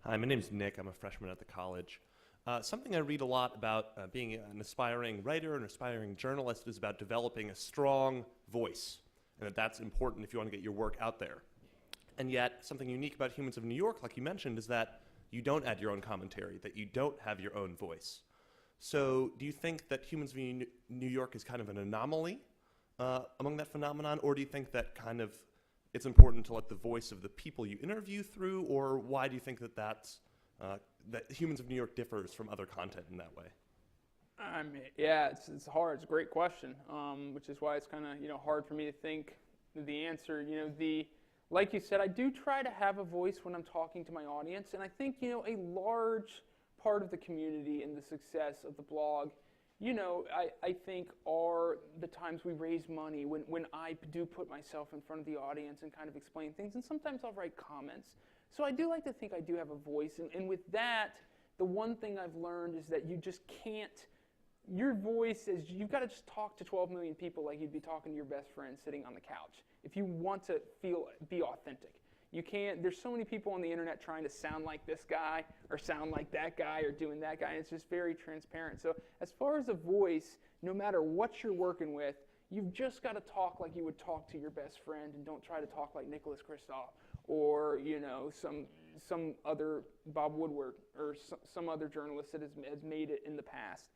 Hi, my name's Nick. I'm a freshman at the college. Something I read a lot about being an aspiring writer, an aspiring journalist, is about developing a strong voice, and that's important if you want to get your work out there. And yet, something unique about Humans of New York, like you mentioned, is that you don't add your own commentary, that you don't have your own voice. So do you think that Humans of New York is kind of an anomaly among that phenomenon, or do you think that kind of it's important to let the voice of the people you interview through, or why do you think that that Humans of New York differs from other content in that way? I mean, yeah, it's hard. It's a great question, which is why it's kind of hard for me to think the answer. Like you said, I do try to have a voice when I'm talking to my audience, and I think a large part of the community and the success of the blog, I think are the times we raise money, when I do put myself in front of the audience and kind of explain things, and sometimes I'll write comments. So I do like to think I do have a voice, and with that, the one thing I've learned is that you just can't, your voice is, you've got to just talk to 12 million people like you'd be talking to your best friend sitting on the couch if you want to be authentic. You can't, there's so many people on the internet trying to sound like this guy or sound like that guy or doing that guy, and it's just very transparent. So as far as a voice, no matter what you're working with, you've just got to talk like you would talk to your best friend, and don't try to talk like Nicholas Kristof or some other Bob Woodward or some other journalist that has made it in the past.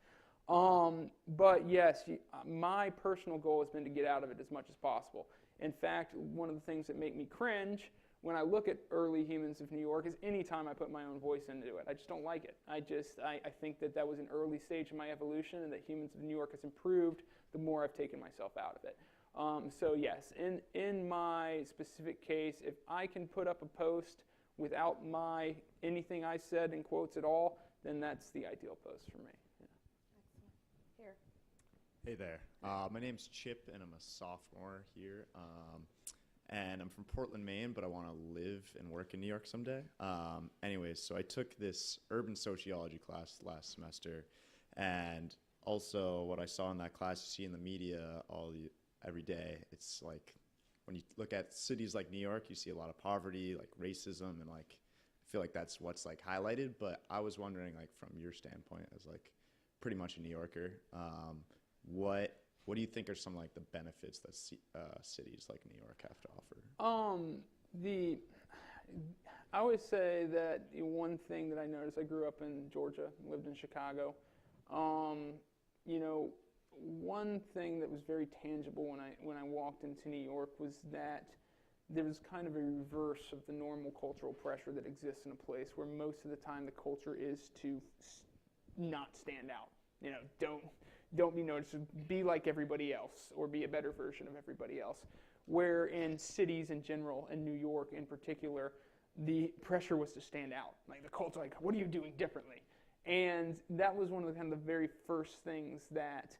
But yes, my personal goal has been to get out of it as much as possible. In fact, one of the things that make me cringe when I look at early Humans of New York is anytime I put my own voice into it. I just don't like it. I think that was an early stage of my evolution, and that Humans of New York has improved the more I've taken myself out of it. So yes, in my specific case, if I can put up a post without anything I said in quotes at all, then that's the ideal post for me. Yeah. Here. Hey there. My name's Chip, and I'm a sophomore here. And I'm from Portland, Maine, but I want to live and work in New York someday. Anyways, so I took this urban sociology class last semester, and also what I saw in that class, you see in the media every day. It's like when you look at cities like New York, you see a lot of poverty, like racism, and like I feel like that's what's like highlighted. But I was wondering, like from your standpoint as like pretty much a New Yorker, what do you think are some like the benefits that cities like New York have to offer? I always say that the one thing that I noticed, I grew up in Georgia, lived in Chicago. One thing that was very tangible when I walked into New York was that there was kind of a reverse of the normal cultural pressure that exists in a place, where most of the time the culture is to not stand out. Don't be noticed, be like everybody else, or be a better version of everybody else. Where in cities in general, and New York in particular, the pressure was to stand out. Like the culture, like, what are you doing differently? And that was one of the kind of the very first things that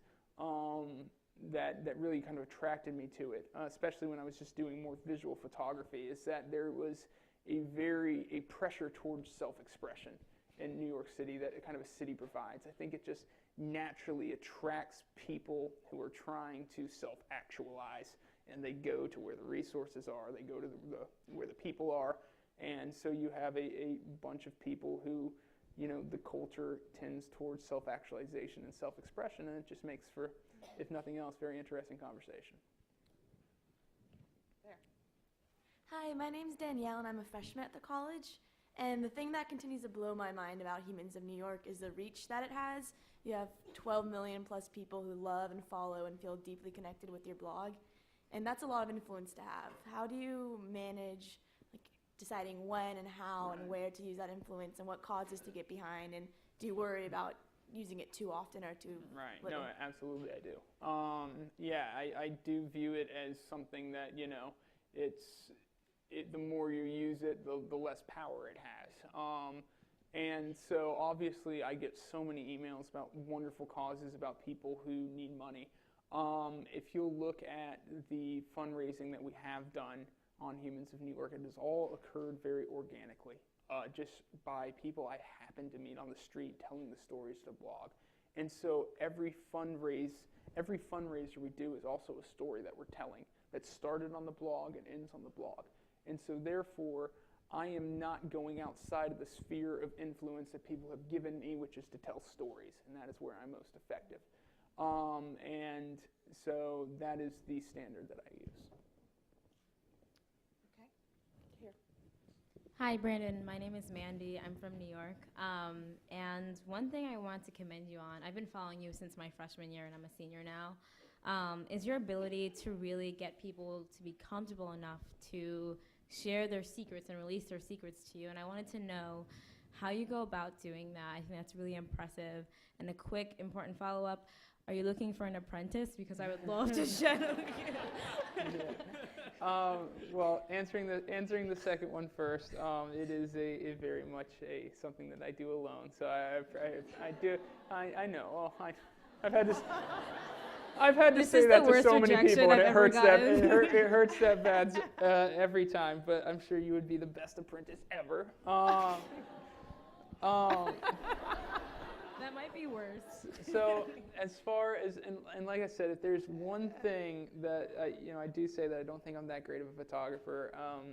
really kind of attracted me to it, especially when I was just doing more visual photography, is that there was a pressure towards self-expression in New York City that kind of a city provides. I think it just naturally attracts people who are trying to self-actualize, and they go to where the resources are, they go to where the people are, and so you have a bunch of people who, the culture tends towards self-actualization and self-expression, and it just makes for, if nothing else, very interesting conversation. There. Hi, my name's Danielle, and I'm a freshman at the college. And the thing that continues to blow my mind about Humans of New York is the reach that it has. You have 12 million plus people who love and follow and feel deeply connected with your blog. And that's a lot of influence to have. How do you manage deciding when and how and where to use that influence and what causes to get behind? And do you worry about using it too often or too little? No, absolutely I do. I do view it as something that, the more you use it, the less power it has. And so obviously I get so many emails about wonderful causes, about people who need money. If you'll look at the fundraising that we have done on Humans of New York, it has all occurred very organically, just by people I happen to meet on the street telling the stories to the blog. And so every fundraiser we do is also a story that we're telling that started on the blog and ends on the blog. And so therefore, I am not going outside of the sphere of influence that people have given me, which is to tell stories, and that is where I'm most effective. And so that is the standard that I use. Okay. Here. Hi, Brandon. My name is Mandy. I'm from New York. And one thing I want to commend you on, I've been following you since my freshman year, and I'm a senior now, is your ability to really get people to be comfortable enough to share their secrets and release their secrets to you. And I wanted to know how you go about doing that. I think that's really impressive. And a quick, important follow-up, are you looking for an apprentice? Because I would love to shadow you. Well, answering the second one first, it is a very much something that I do alone. So I know. Well, I've had to say that to so many people, and it hurts that bad every time. But I'm sure you would be the best apprentice ever. That might be worse. So as far as, and like I said, if there's one thing that I do say that I don't think I'm that great of a photographer.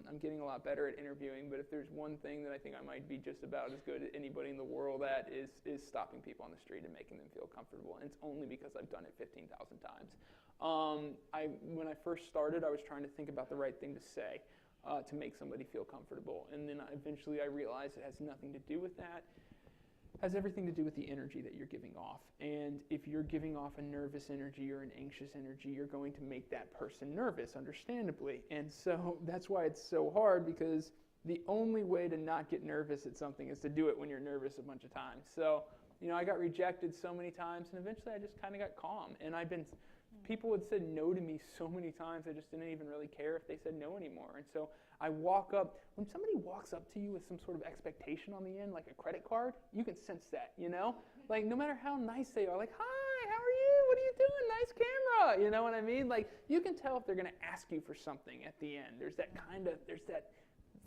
I'm getting a lot better at interviewing, but if there's one thing that I think I might be just about as good as anybody in the world at is stopping people on the street and making them feel comfortable. And it's only because I've done it 15,000 times. When I first started, I was trying to think about the right thing to say to make somebody feel comfortable. And then eventually I realized it has nothing to do with that. Has everything to do with the energy that you're giving off. And if you're giving off a nervous energy or an anxious energy, you're going to make that person nervous, understandably. And so that's why it's so hard, because the only way to not get nervous at something is to do it when you're nervous a bunch of times. So, I got rejected so many times, and eventually I just kind of got calm. And people had said no to me so many times, I just didn't even really care if they said no anymore. And so I walk up, when somebody walks up to you with some sort of expectation on the end, like a credit card, you can sense that, Like, no matter how nice they are, like, hi, how are you? What are you doing? Nice camera. You know what I mean? Like, you can tell if they're going to ask you for something at the end. There's that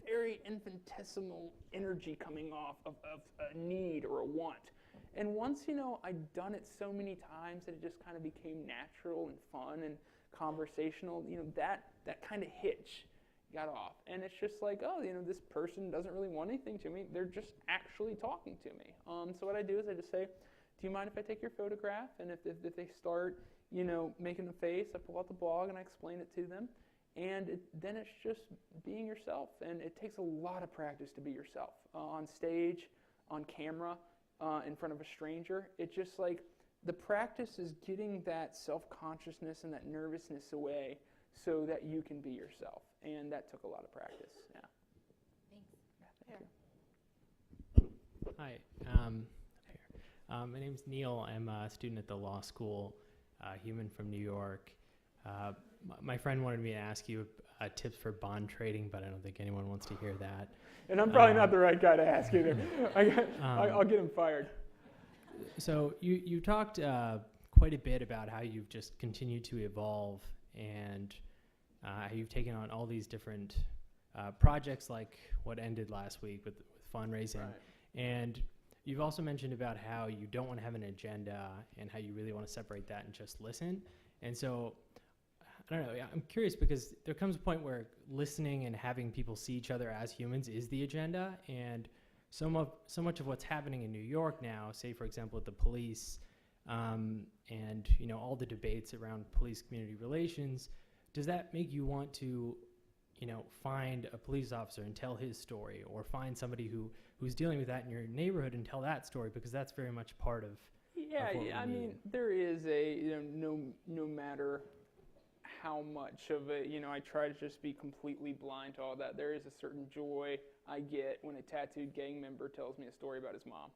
very infinitesimal energy coming off of a need or a want. And once, I'd done it so many times that it just kind of became natural and fun and conversational, that kind of hitch got off. And it's just like, oh, this person doesn't really want anything to me. They're just actually talking to me. So what I do is I just say, do you mind if I take your photograph? And if they start, making a face, I pull out the blog and I explain it to them. And then it's just being yourself. And it takes a lot of practice to be yourself. On stage, on camera, in front of a stranger. It's just like the practice is getting that self-consciousness and that nervousness away so that you can be yourself. And that took a lot of practice. Yeah. Thanks. Yeah, thank you. Hi. My name's Neil. I'm a student at the law school, human from New York. My friend wanted me to ask you tips for bond trading, but I don't think anyone wants to hear that. And I'm probably not the right guy to ask either. I'll get him fired. So you talked quite a bit about how you've just continued to evolve and how you've taken on all these different projects like what ended last week with fundraising. Right. And you've also mentioned about how you don't want to have an agenda and how you really want to separate that and just listen. And so I don't know, I'm curious because there comes a point where listening and having people see each other as humans is the agenda, and so much of what's happening in New York now, say for example with the police and all the debates around police-community relations, does that make you want to find a police officer and tell his story, or find somebody who's dealing with that in your neighborhood and tell that story, because that's very much part of Yeah, what we I need. mean, there is no matter how much of it, I try to just be completely blind to all that. There is a certain joy I get when a tattooed gang member tells me a story about his mom,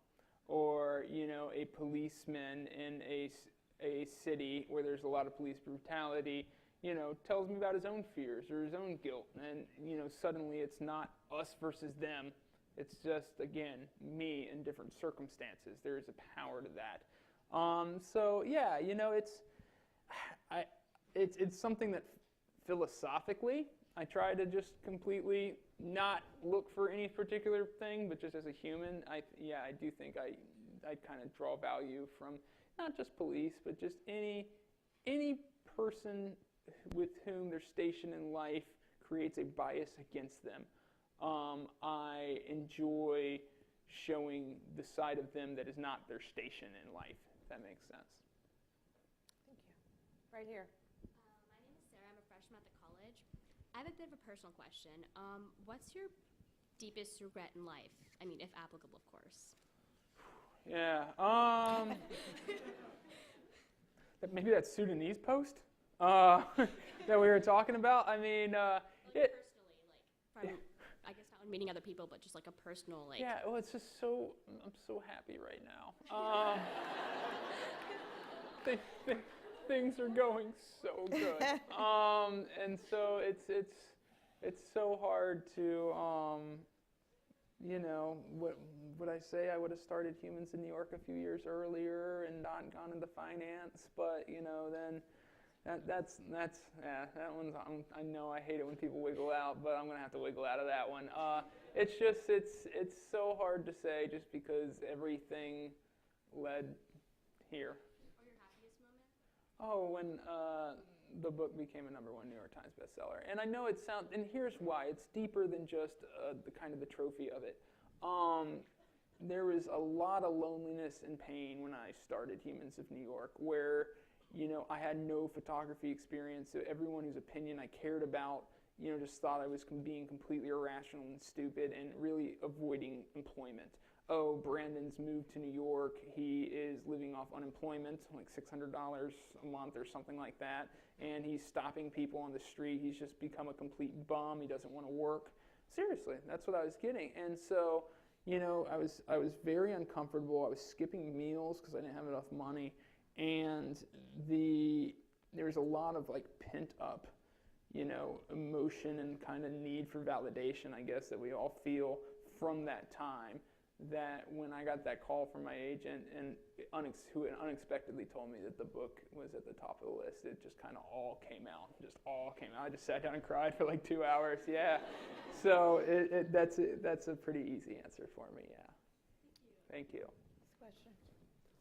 or a policeman in a city where there's a lot of police brutality, tells me about his own fears or his own guilt, and suddenly it's not us versus them. It's just, again, me in different circumstances. There is a power to that. So yeah, it's something that philosophically I try to just completely not look for any particular thing, but just as a human, I do think I kind of draw value from not just police, but just any person with whom their station in life creates a bias against them. I enjoy showing the side of them that is not their station in life, if that makes sense. Thank you. Right here. My name is Sarah. I'm a freshman at the college. I have a bit of a personal question. What's your deepest regret in life? I mean, if applicable, of course. Yeah. Maybe that Sudanese post that we were talking about. I mean, Personally, from, I guess not meeting other people, but just like a personal, Yeah, well, it's just so, I'm so happy right now. Things are going so good. And so it's so hard to, what would I say? I would have started Humans in New York a few years earlier and not gone into finance, but then that one's, I know I hate it when people wiggle out, but I'm gonna have to wiggle out of that one. It's so hard to say just because everything led here. Or your happiest moment? Oh, when the book became a #1 New York Times bestseller. And I know it sounds, and here's why. It's deeper than just the kind of the trophy of it. There was a lot of loneliness and pain when I started Humans of New York, where I had no photography experience. So everyone whose opinion I cared about, just thought I was being completely irrational and stupid and really avoiding employment. Oh, Brandon's moved to New York. He is living off unemployment, like $600 a month or something like that, and he's stopping people on the street. He's just become a complete bum. He doesn't want to work. Seriously, that's what I was getting. And so, I was very uncomfortable. I was skipping meals because I didn't have enough money. And there's a lot of pent up, emotion and kind of need for validation, I guess, that we all feel from that time. That when I got that call from my agent and who unexpectedly told me that the book was at the top of the list, it just kind of all came out. I just sat down and cried for 2 hours. Yeah. So that's a pretty easy answer for me. Yeah. Thank you. Next question.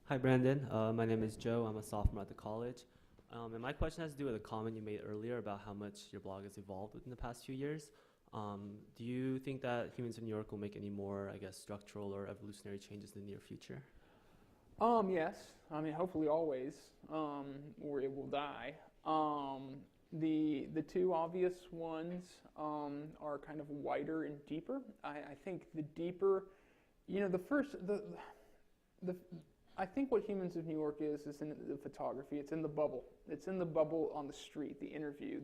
Hi, Brandon. My name is Joe. I'm a sophomore at the college. And my question has to do with a comment you made earlier about how much your blog has evolved within the past few years. Do you think that Humans in New York will make any more, structural or evolutionary changes in the near future? Yes. I mean, hopefully always, or it will die. The two obvious ones are kind of wider and deeper. I think the deeper, I think what Humans of New York is in the photography. It's in the bubble. It's in the bubble on the street, the interview,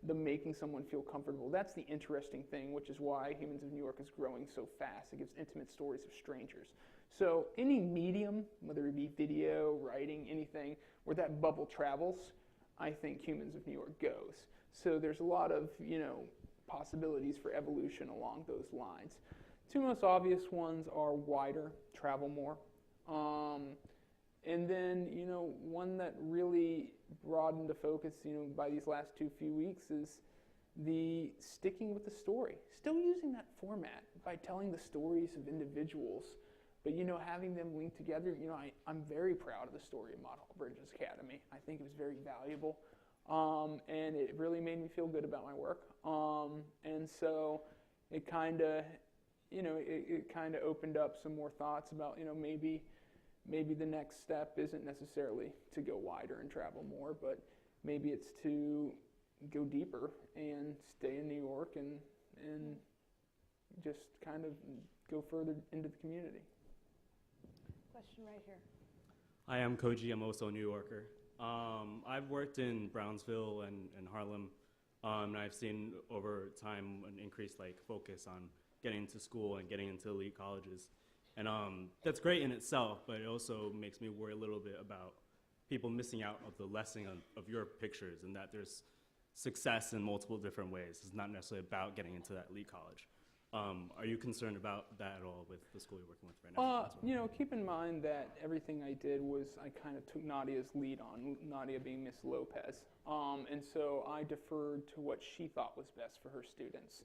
the making someone feel comfortable. That's the interesting thing, which is why Humans of New York is growing so fast. It gives intimate stories of strangers. So any medium, whether it be video, writing, anything, where that bubble travels, I think Humans of New York goes. So there's a lot of, possibilities for evolution along those lines. Two most obvious ones are wider, travel more. And then, one that really brought into focus, by these last few weeks is the sticking with the story. Still using that format by telling the stories of individuals, but, having them linked together. I'm very proud of the story of Model Bridges Academy. I think it was very valuable, and it really made me feel good about my work. And so it kind of, it kind of opened up some more thoughts about, maybe the next step isn't necessarily to go wider and travel more, but maybe it's to go deeper and stay in New York and just kind of go further into the community. Question right here. Hi, I'm Koji. I'm also a New Yorker. I've worked in Brownsville and Harlem, and I've seen over time an increased focus on getting into school and getting into elite colleges. And that's great in itself, but it also makes me worry a little bit about people missing out of the lesson of your pictures, and that there's success in multiple different ways. It's not necessarily about getting into that elite college. Are you concerned about that at all with the school you're working with right now? Keep in mind that everything I did was I kind of took Nadia's lead on, Nadia being Miss Lopez. And so I deferred to what she thought was best for her students.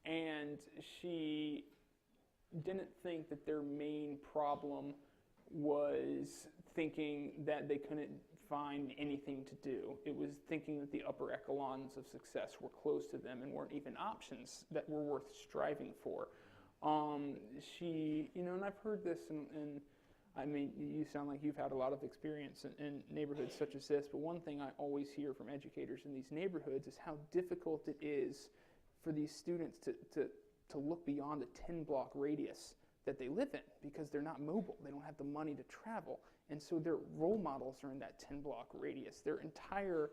And she didn't think that their main problem was thinking that they couldn't find anything to do. It was thinking that the upper echelons of success were close to them and weren't even options that were worth striving for. And I've heard this, and I mean, you sound like you've had a lot of experience in neighborhoods such as this, but one thing I always hear from educators in these neighborhoods is how difficult it is for these students to look beyond the 10-block radius that they live in because they're not mobile. They don't have the money to travel. And so their role models are in that 10-block radius. Their entire,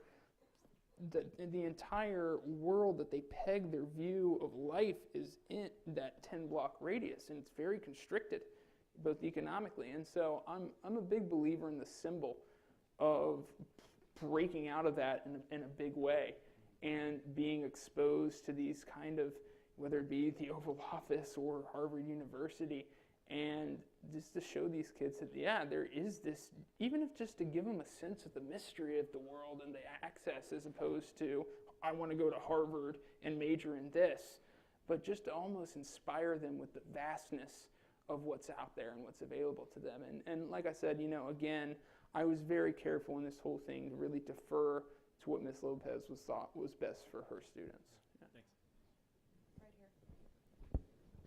the entire world that they peg their view of life is in that 10-block radius, and it's very constricted, both economically. And so I'm a big believer in the symbol of breaking out of that in a big way and being exposed to these kind of, whether it be the Oval Office or Harvard University, and just to show these kids that, yeah, there is this, even if just to give them a sense of the mystery of the world and the access, as opposed to, I want to go to Harvard and major in this, but just to almost inspire them with the vastness of what's out there and what's available to them. And like I said, again, I was very careful in this whole thing to really defer to what Ms. Lopez thought was best for her students.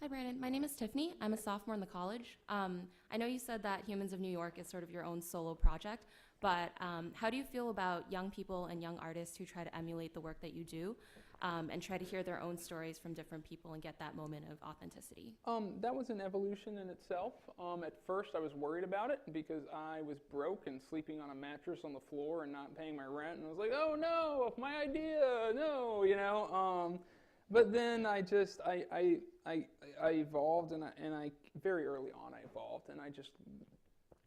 Hi, Brandon. My name is Tiffany. I'm a sophomore in the college. I know you said that Humans of New York is sort of your own solo project, but how do you feel about young people and young artists who try to emulate the work that you do and try to hear their own stories from different people and get that moment of authenticity? That was an evolution in itself. At first, I was worried about it because I was broke and sleeping on a mattress on the floor and not paying my rent, and I was like, oh no, my idea, no, But then I evolved, and I very early on I evolved, and I just,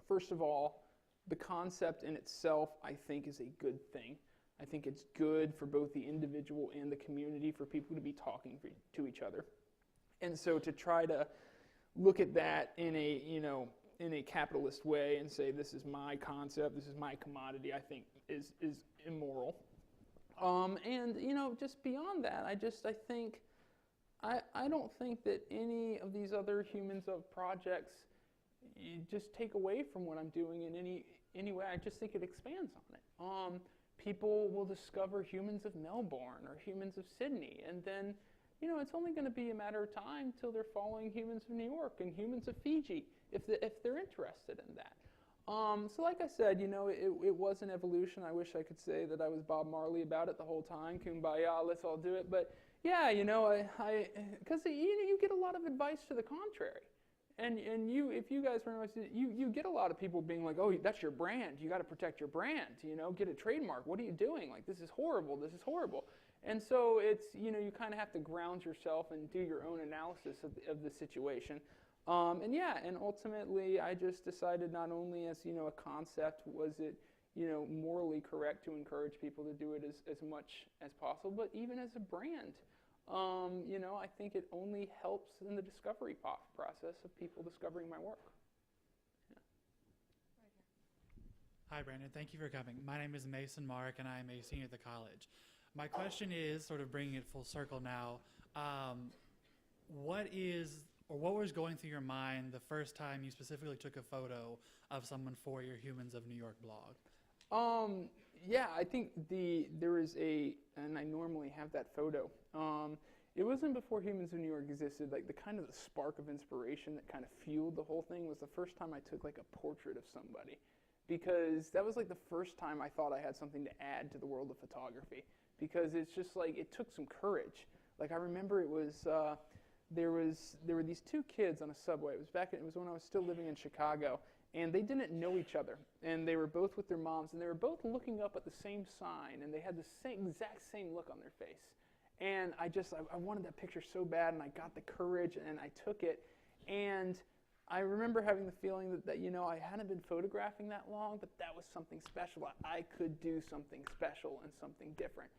first of all, the concept in itself I think is a good thing. I think it's good for both the individual and the community for people to be talking to each other, and so to try to look at that in a capitalist way and say this is my concept, this is my commodity, I think is immoral. And just beyond that, I think I don't think that any of these other Humans of projects just take away from what I'm doing in any way. I just think it expands on it. People will discover Humans of Melbourne or Humans of Sydney, and then it's only going to be a matter of time till they're following Humans of New York and Humans of Fiji if they're interested in that. So like I said, it was an evolution. I wish I could say that I was Bob Marley about it the whole time. Kumbaya, let's all do it. But yeah, because you get a lot of advice to the contrary. And if you guys were interested, you get a lot of people being like, oh, that's your brand. You got to protect your brand. Get a trademark. What are you doing? Like, this is horrible. This is horrible. And so it's, you kind of have to ground yourself and do your own analysis of the situation. And ultimately, I just decided not only as, a concept was it, morally correct to encourage people to do it as much as possible, but even as a brand. I think it only helps in the discovery process of people discovering my work. Yeah. Hi, Brandon. Thank you for coming. My name is Mason Mark, and I'm a senior at the college. My question is, sort of bringing it full circle now, what was going through your mind the first time you specifically took a photo of someone for your Humans of New York blog? Yeah, I think there is and I normally have that photo. It wasn't before Humans of New York existed, like the kind of the spark of inspiration that kind of fueled the whole thing was the first time I took like a portrait of somebody, because that was like the first time I thought I had something to add to the world of photography. because it's just like it took some courage. Like I remember it was there were these two kids on a subway. It was when I was still living in Chicago, and they didn't know each other, and they were both with their moms, and they were both looking up at the same sign, and they had the exact same look on their face. And I wanted that picture so bad, and I got the courage, and I took it. And I remember having the feeling that I hadn't been photographing that long, but that was something special. I could do something special and something different.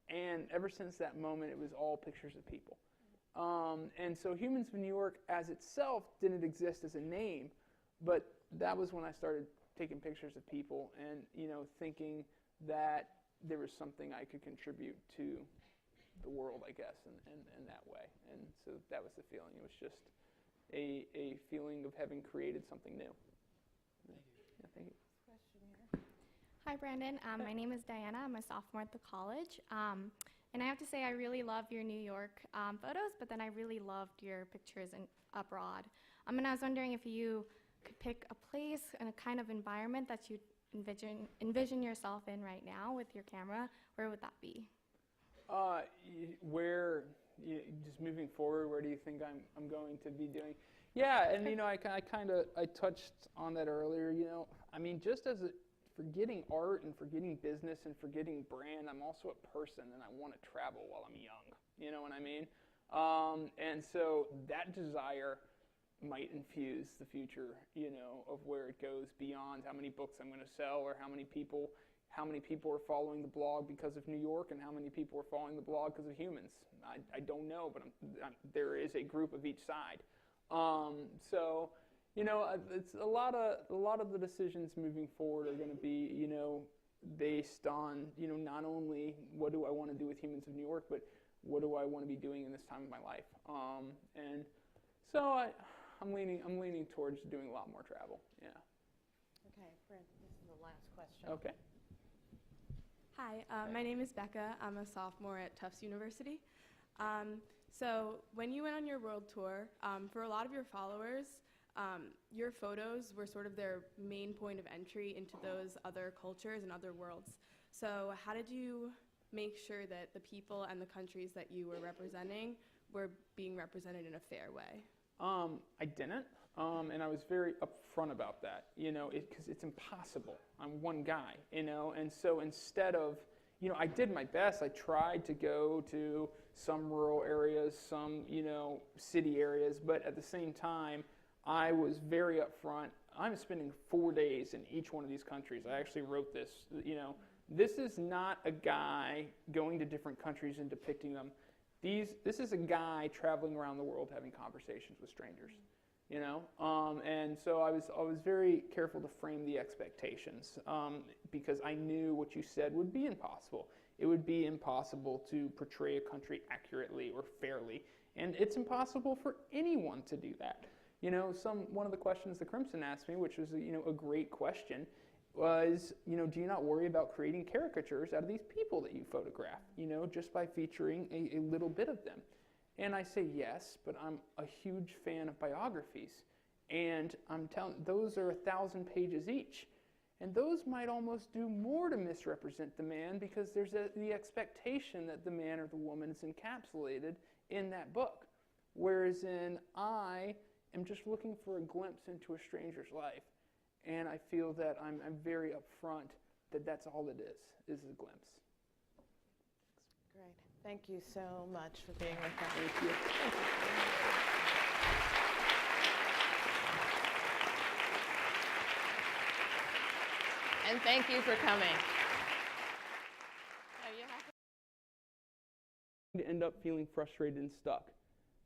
And ever since that moment, it was all pictures of people. And so Humans of New York as itself didn't exist as a name, but that was when I started taking pictures of people and, thinking that there was something I could contribute to the world, I guess, in that way. And so that was the feeling. It was just a feeling of having created something new. Yeah, thank you. Question here. Hi, Brandon. My name is Diana. I'm a sophomore at the college. And I have to say I really love your New York photos, but then I really loved your pictures abroad. And I was wondering if you could pick a place and a kind of environment that you envision yourself in right now with your camera. Where would that be? Just moving forward, where do you think I'm going to be doing? Yeah, and I touched on that earlier. Just as forgetting art and forgetting business and forgetting brand, I'm also a person, and I want to travel while I'm young. You know what I mean? And so that desire might infuse the future, of where it goes beyond how many books I'm going to sell or how many people are following the blog because of New York and how many people are following the blog because of humans. I don't know, but there is a group of each side. It's a lot of the decisions moving forward are going to be, based on, not only what do I want to do with Humans of New York, but what do I want to be doing in this time of my life. And so I'm leaning towards doing a lot more travel. Yeah. Okay, Brent, this is the last question. Okay. Hi, my name is Becca. I'm a sophomore at Tufts University. So when you went on your world tour, for a lot of your followers, your photos were sort of their main point of entry into those other cultures and other worlds. So how did you make sure that the people and the countries that you were representing were being represented in a fair way? I didn't, and I was very upfront about that, because it's impossible. I'm one guy, and so instead of, I did my best. I tried to go to some rural areas, some, city areas, but at the same time, I was very upfront. I'm spending 4 days in each one of these countries. I actually wrote this, this is not a guy going to different countries and depicting them. This is a guy traveling around the world having conversations with strangers, and so I was very careful to frame the expectations, because I knew what you said would be impossible. It would be impossible to portray a country accurately or fairly, and it's impossible for anyone to do that. One of the questions the Crimson asked me, which was a great question, was, do you not worry about creating caricatures out of these people that you photograph, just by featuring a little bit of them? And I say yes, but I'm a huge fan of biographies. And I'm telling, those are 1,000 pages each. And those might almost do more to misrepresent the man, because there's the expectation that the man or the woman is encapsulated in that book. Whereas I am just looking for a glimpse into a stranger's life. And I feel that I'm very upfront that that's all it is a glimpse. Great. Thank you so much for being with us. Thank you. And thank you for coming. To end up feeling frustrated and stuck.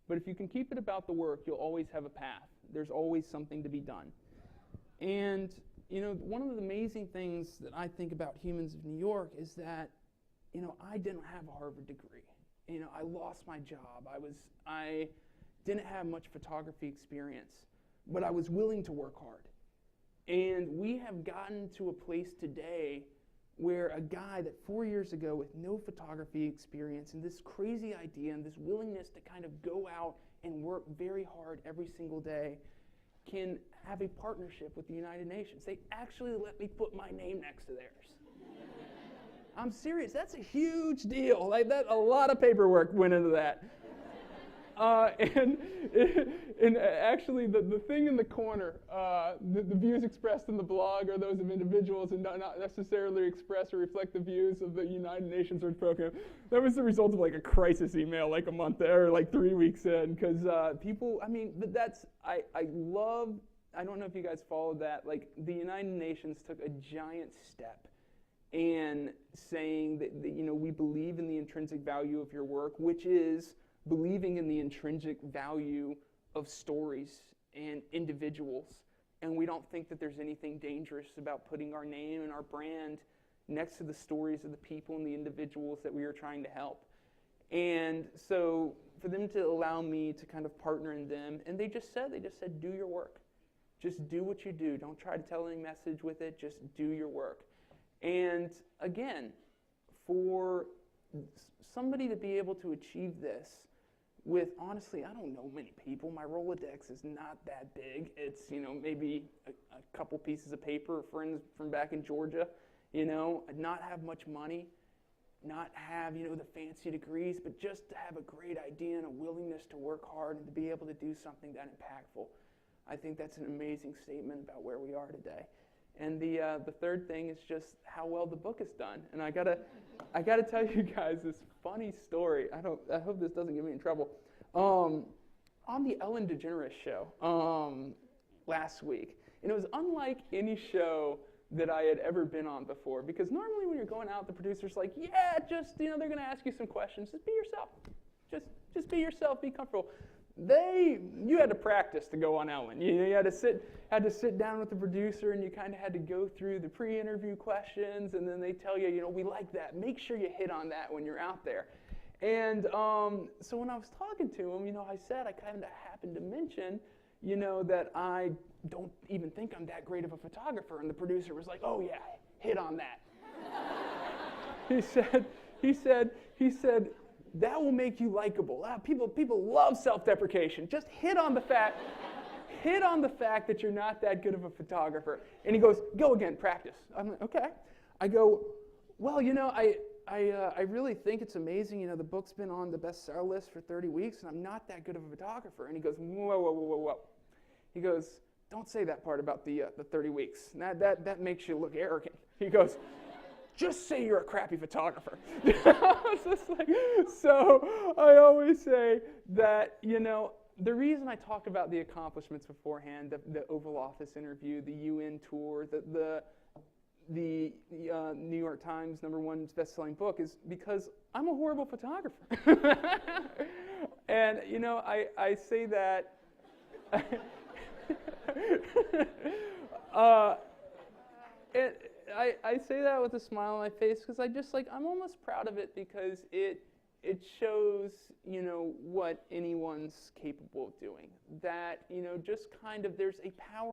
But if you can keep it about the work, you'll always have a path. There's always something to be done. And, one of the amazing things that I think about Humans of New York is that, I didn't have a Harvard degree. I lost my job. I didn't have much photography experience, but I was willing to work hard. And we have gotten to a place today where a guy that 4 years ago with no photography experience and this crazy idea and this willingness to kind of go out and work very hard every single day can have a partnership with the United Nations. They actually let me put my name next to theirs. I'm serious. That's a huge deal. Like that, a lot of paperwork went into that. And actually, the thing in the corner, the views expressed in the blog are those of individuals and not necessarily express or reflect the views of the United Nations Earth Program. That was the result of like a crisis email like a month there, or like 3 weeks in, because people, I mean, I love, I don't know if you guys followed that, like the United Nations took a giant step in saying that we believe in the intrinsic value of your work, which is believing in the intrinsic value of stories and individuals. And we don't think that there's anything dangerous about putting our name and our brand next to the stories of the people and the individuals that we are trying to help. And so for them to allow me to kind of partner in them, and they just said, do your work. Just do what you do. Don't try to tell any message with it. Just do your work. And again, for somebody to be able to achieve this with, honestly, I don't know many people. My Rolodex is not that big. It's, maybe a couple pieces of paper, friends from back in Georgia, not have much money, not have, the fancy degrees, but just to have a great idea and a willingness to work hard and to be able to do something that impactful. I think that's an amazing statement about where we are today. And the third thing is just how well the book is done. And I gotta tell you guys this funny story. I hope this doesn't get me in trouble. On the Ellen DeGeneres show last week, and it was unlike any show that I had ever been on before, because normally when you're going out, the producer's like, yeah, just they're gonna ask you some questions. Just be yourself. Just be yourself. Be comfortable. You had to practice to go on Ellen. You had to sit down with the producer, and you kind of had to go through the pre-interview questions, and then they tell you, we like that. Make sure you hit on that when you're out there. And so when I was talking to him, I said I kind of happened to mention, that I don't even think I'm that great of a photographer, and the producer was like, oh yeah, hit on that. He said. That will make you likable. People love self-deprecation. Just hit on the fact that you're not that good of a photographer. And he goes, go again, practice. I'm like, okay. I go, well, I really think it's amazing. The book's been on the bestseller list for 30 weeks, and I'm not that good of a photographer. And he goes, whoa. He goes, don't say that part about the 30 weeks. That makes you look arrogant. He goes, just say you're a crappy photographer. So I always say that, the reason I talk about the accomplishments beforehand, the Oval Office interview, the UN tour, the New York Times #1 best-selling book, is because I'm a horrible photographer. And, I say that... I say that with a smile on my face because I'm almost proud of it, because it shows, what anyone's capable of doing. That, just kind of there's a power.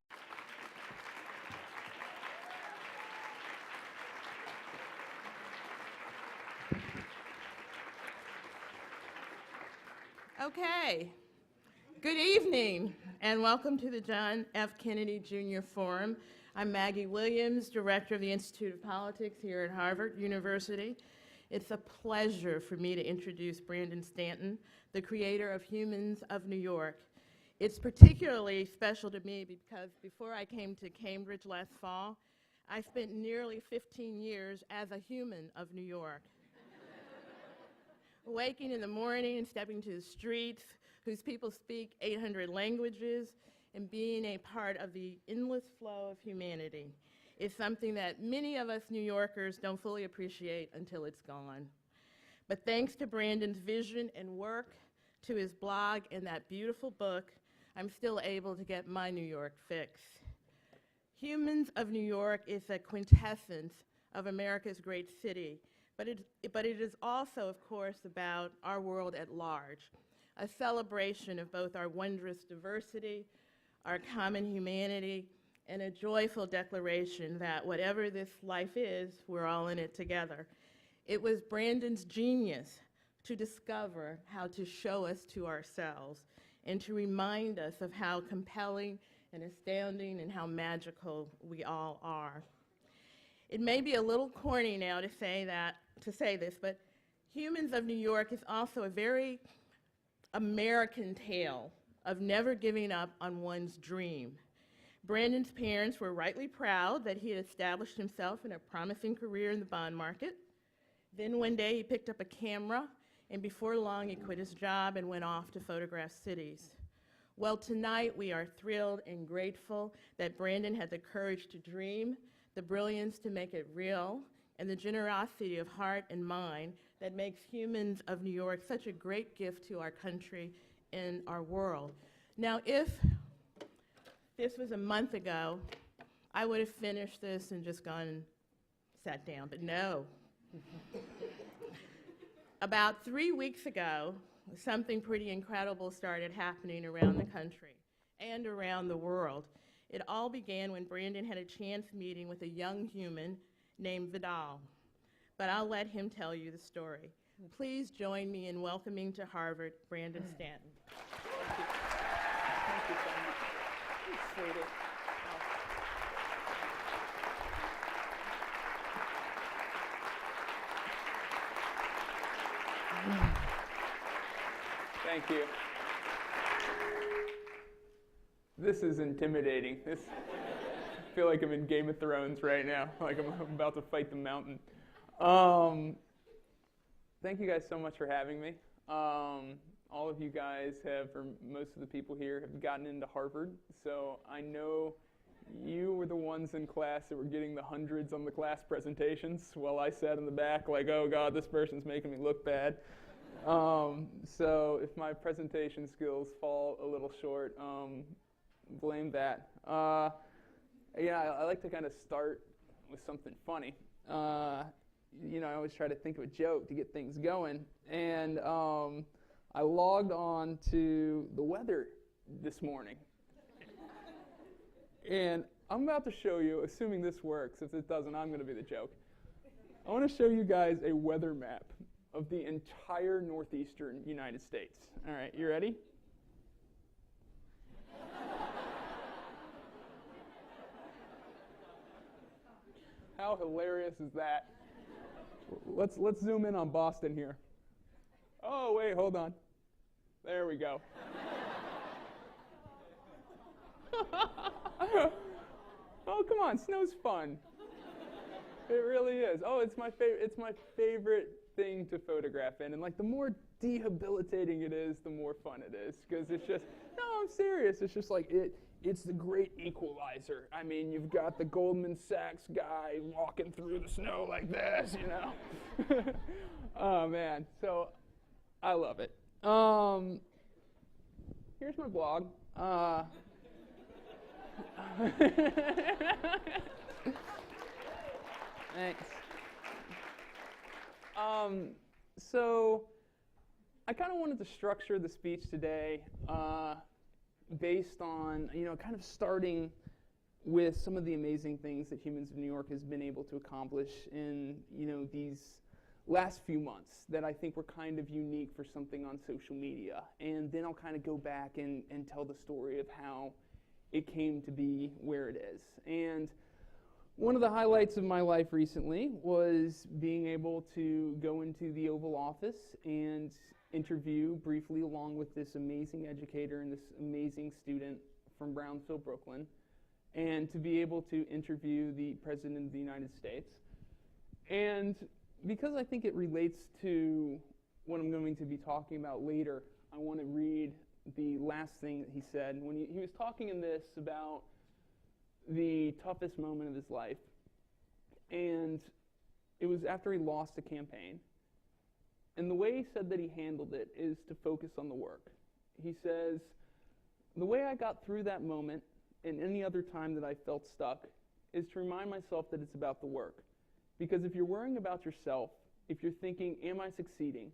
Okay. Good evening, and welcome to the John F. Kennedy Jr. Forum. I'm Maggie Williams, Director of the Institute of Politics here at Harvard University. It's a pleasure for me to introduce Brandon Stanton, the creator of Humans of New York. It's particularly special to me because before I came to Cambridge last fall, I spent nearly 15 years as a human of New York. Waking in the morning and stepping to the streets, whose people speak 800 languages, and being a part of the endless flow of humanity is something that many of us New Yorkers don't fully appreciate until it's gone. But thanks to Brandon's vision and work, to his blog and that beautiful book, I'm still able to get my New York fix. Humans of New York is a quintessence of America's great city, but it is also, of course, about our world at large, a celebration of both our wondrous diversity, our common humanity, and a joyful declaration that whatever this life is, we're all in it together. It was Brandon's genius to discover how to show us to ourselves and to remind us of how compelling and astounding and how magical we all are. It may be a little corny now to say this, but Humans of New York is also a very American tale of never giving up on one's dream. Brandon's parents were rightly proud that he had established himself in a promising career in the bond market. Then one day he picked up a camera, and before long he quit his job and went off to photograph cities. Well, tonight we are thrilled and grateful that Brandon had the courage to dream, the brilliance to make it real, and the generosity of heart and mind that makes Humans of New York such a great gift to our country and our world. Now, if this was a month ago, I would have finished this and just gone and sat down, but no. About 3 weeks ago, something pretty incredible started happening around the country and around the world. It all began when Brandon had a chance meeting with a young human named Vidal. But I'll let him tell you the story. Please join me in welcoming to Harvard, Brandon Stanton. Thank you so much. Thanks, sweetie. Thank you. This is intimidating. I feel like I'm in Game of Thrones right now, like I'm about to fight the mountain. Thank you guys so much for having me. All of you guys have, or most of the people here, have gotten into Harvard, so I know you were the ones in class that were getting the hundreds on the class presentations while I sat in the back like, oh God, this person's making me look bad. So if my presentation skills fall a little short, blame that. Yeah, I like to kind of start with something funny. You know, I always try to think of a joke to get things going. And I logged on to the weather this morning. And I'm about to show you, assuming this works. If it doesn't, I'm going to be the joke. I want to show you guys a weather map of the entire northeastern United States. All right, you ready? How hilarious is that? Let's zoom in on Boston here. Oh, wait, hold on. There we go. Oh, come on, snow's fun. It really is. Oh, it's my favorite thing to photograph in, and like the more debilitating it is, the more fun it is, because it's just, no, I'm serious. It's just like it's the great equalizer. I mean, you've got the Goldman Sachs guy walking through the snow like this, you know. Oh man, so I love it. Here's my blog. Thanks. So I kind of wanted to structure the speech today based on, you know, kind of starting with some of the amazing things that Humans of New York has been able to accomplish in, you know, these last few months that I think were kind of unique for something on social media. And then I'll kind of go back and tell the story of how it came to be where it is. And one of the highlights of my life recently was being able to go into the Oval Office and interview briefly along with this amazing educator and this amazing student from Brownsville, Brooklyn, and to be able to interview the President of the United States. And because I think it relates to what I'm going to be talking about later, I want to read the last thing that he said. When he was talking in this about the toughest moment of his life, and it was after he lost a campaign. And the way he said that he handled it is to focus on the work. He says, the way I got through that moment and any other time that I felt stuck is to remind myself that it's about the work. Because if you're worrying about yourself, if you're thinking, am I succeeding?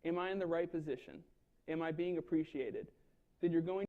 Am I in the right position? Am I being appreciated? Then you're going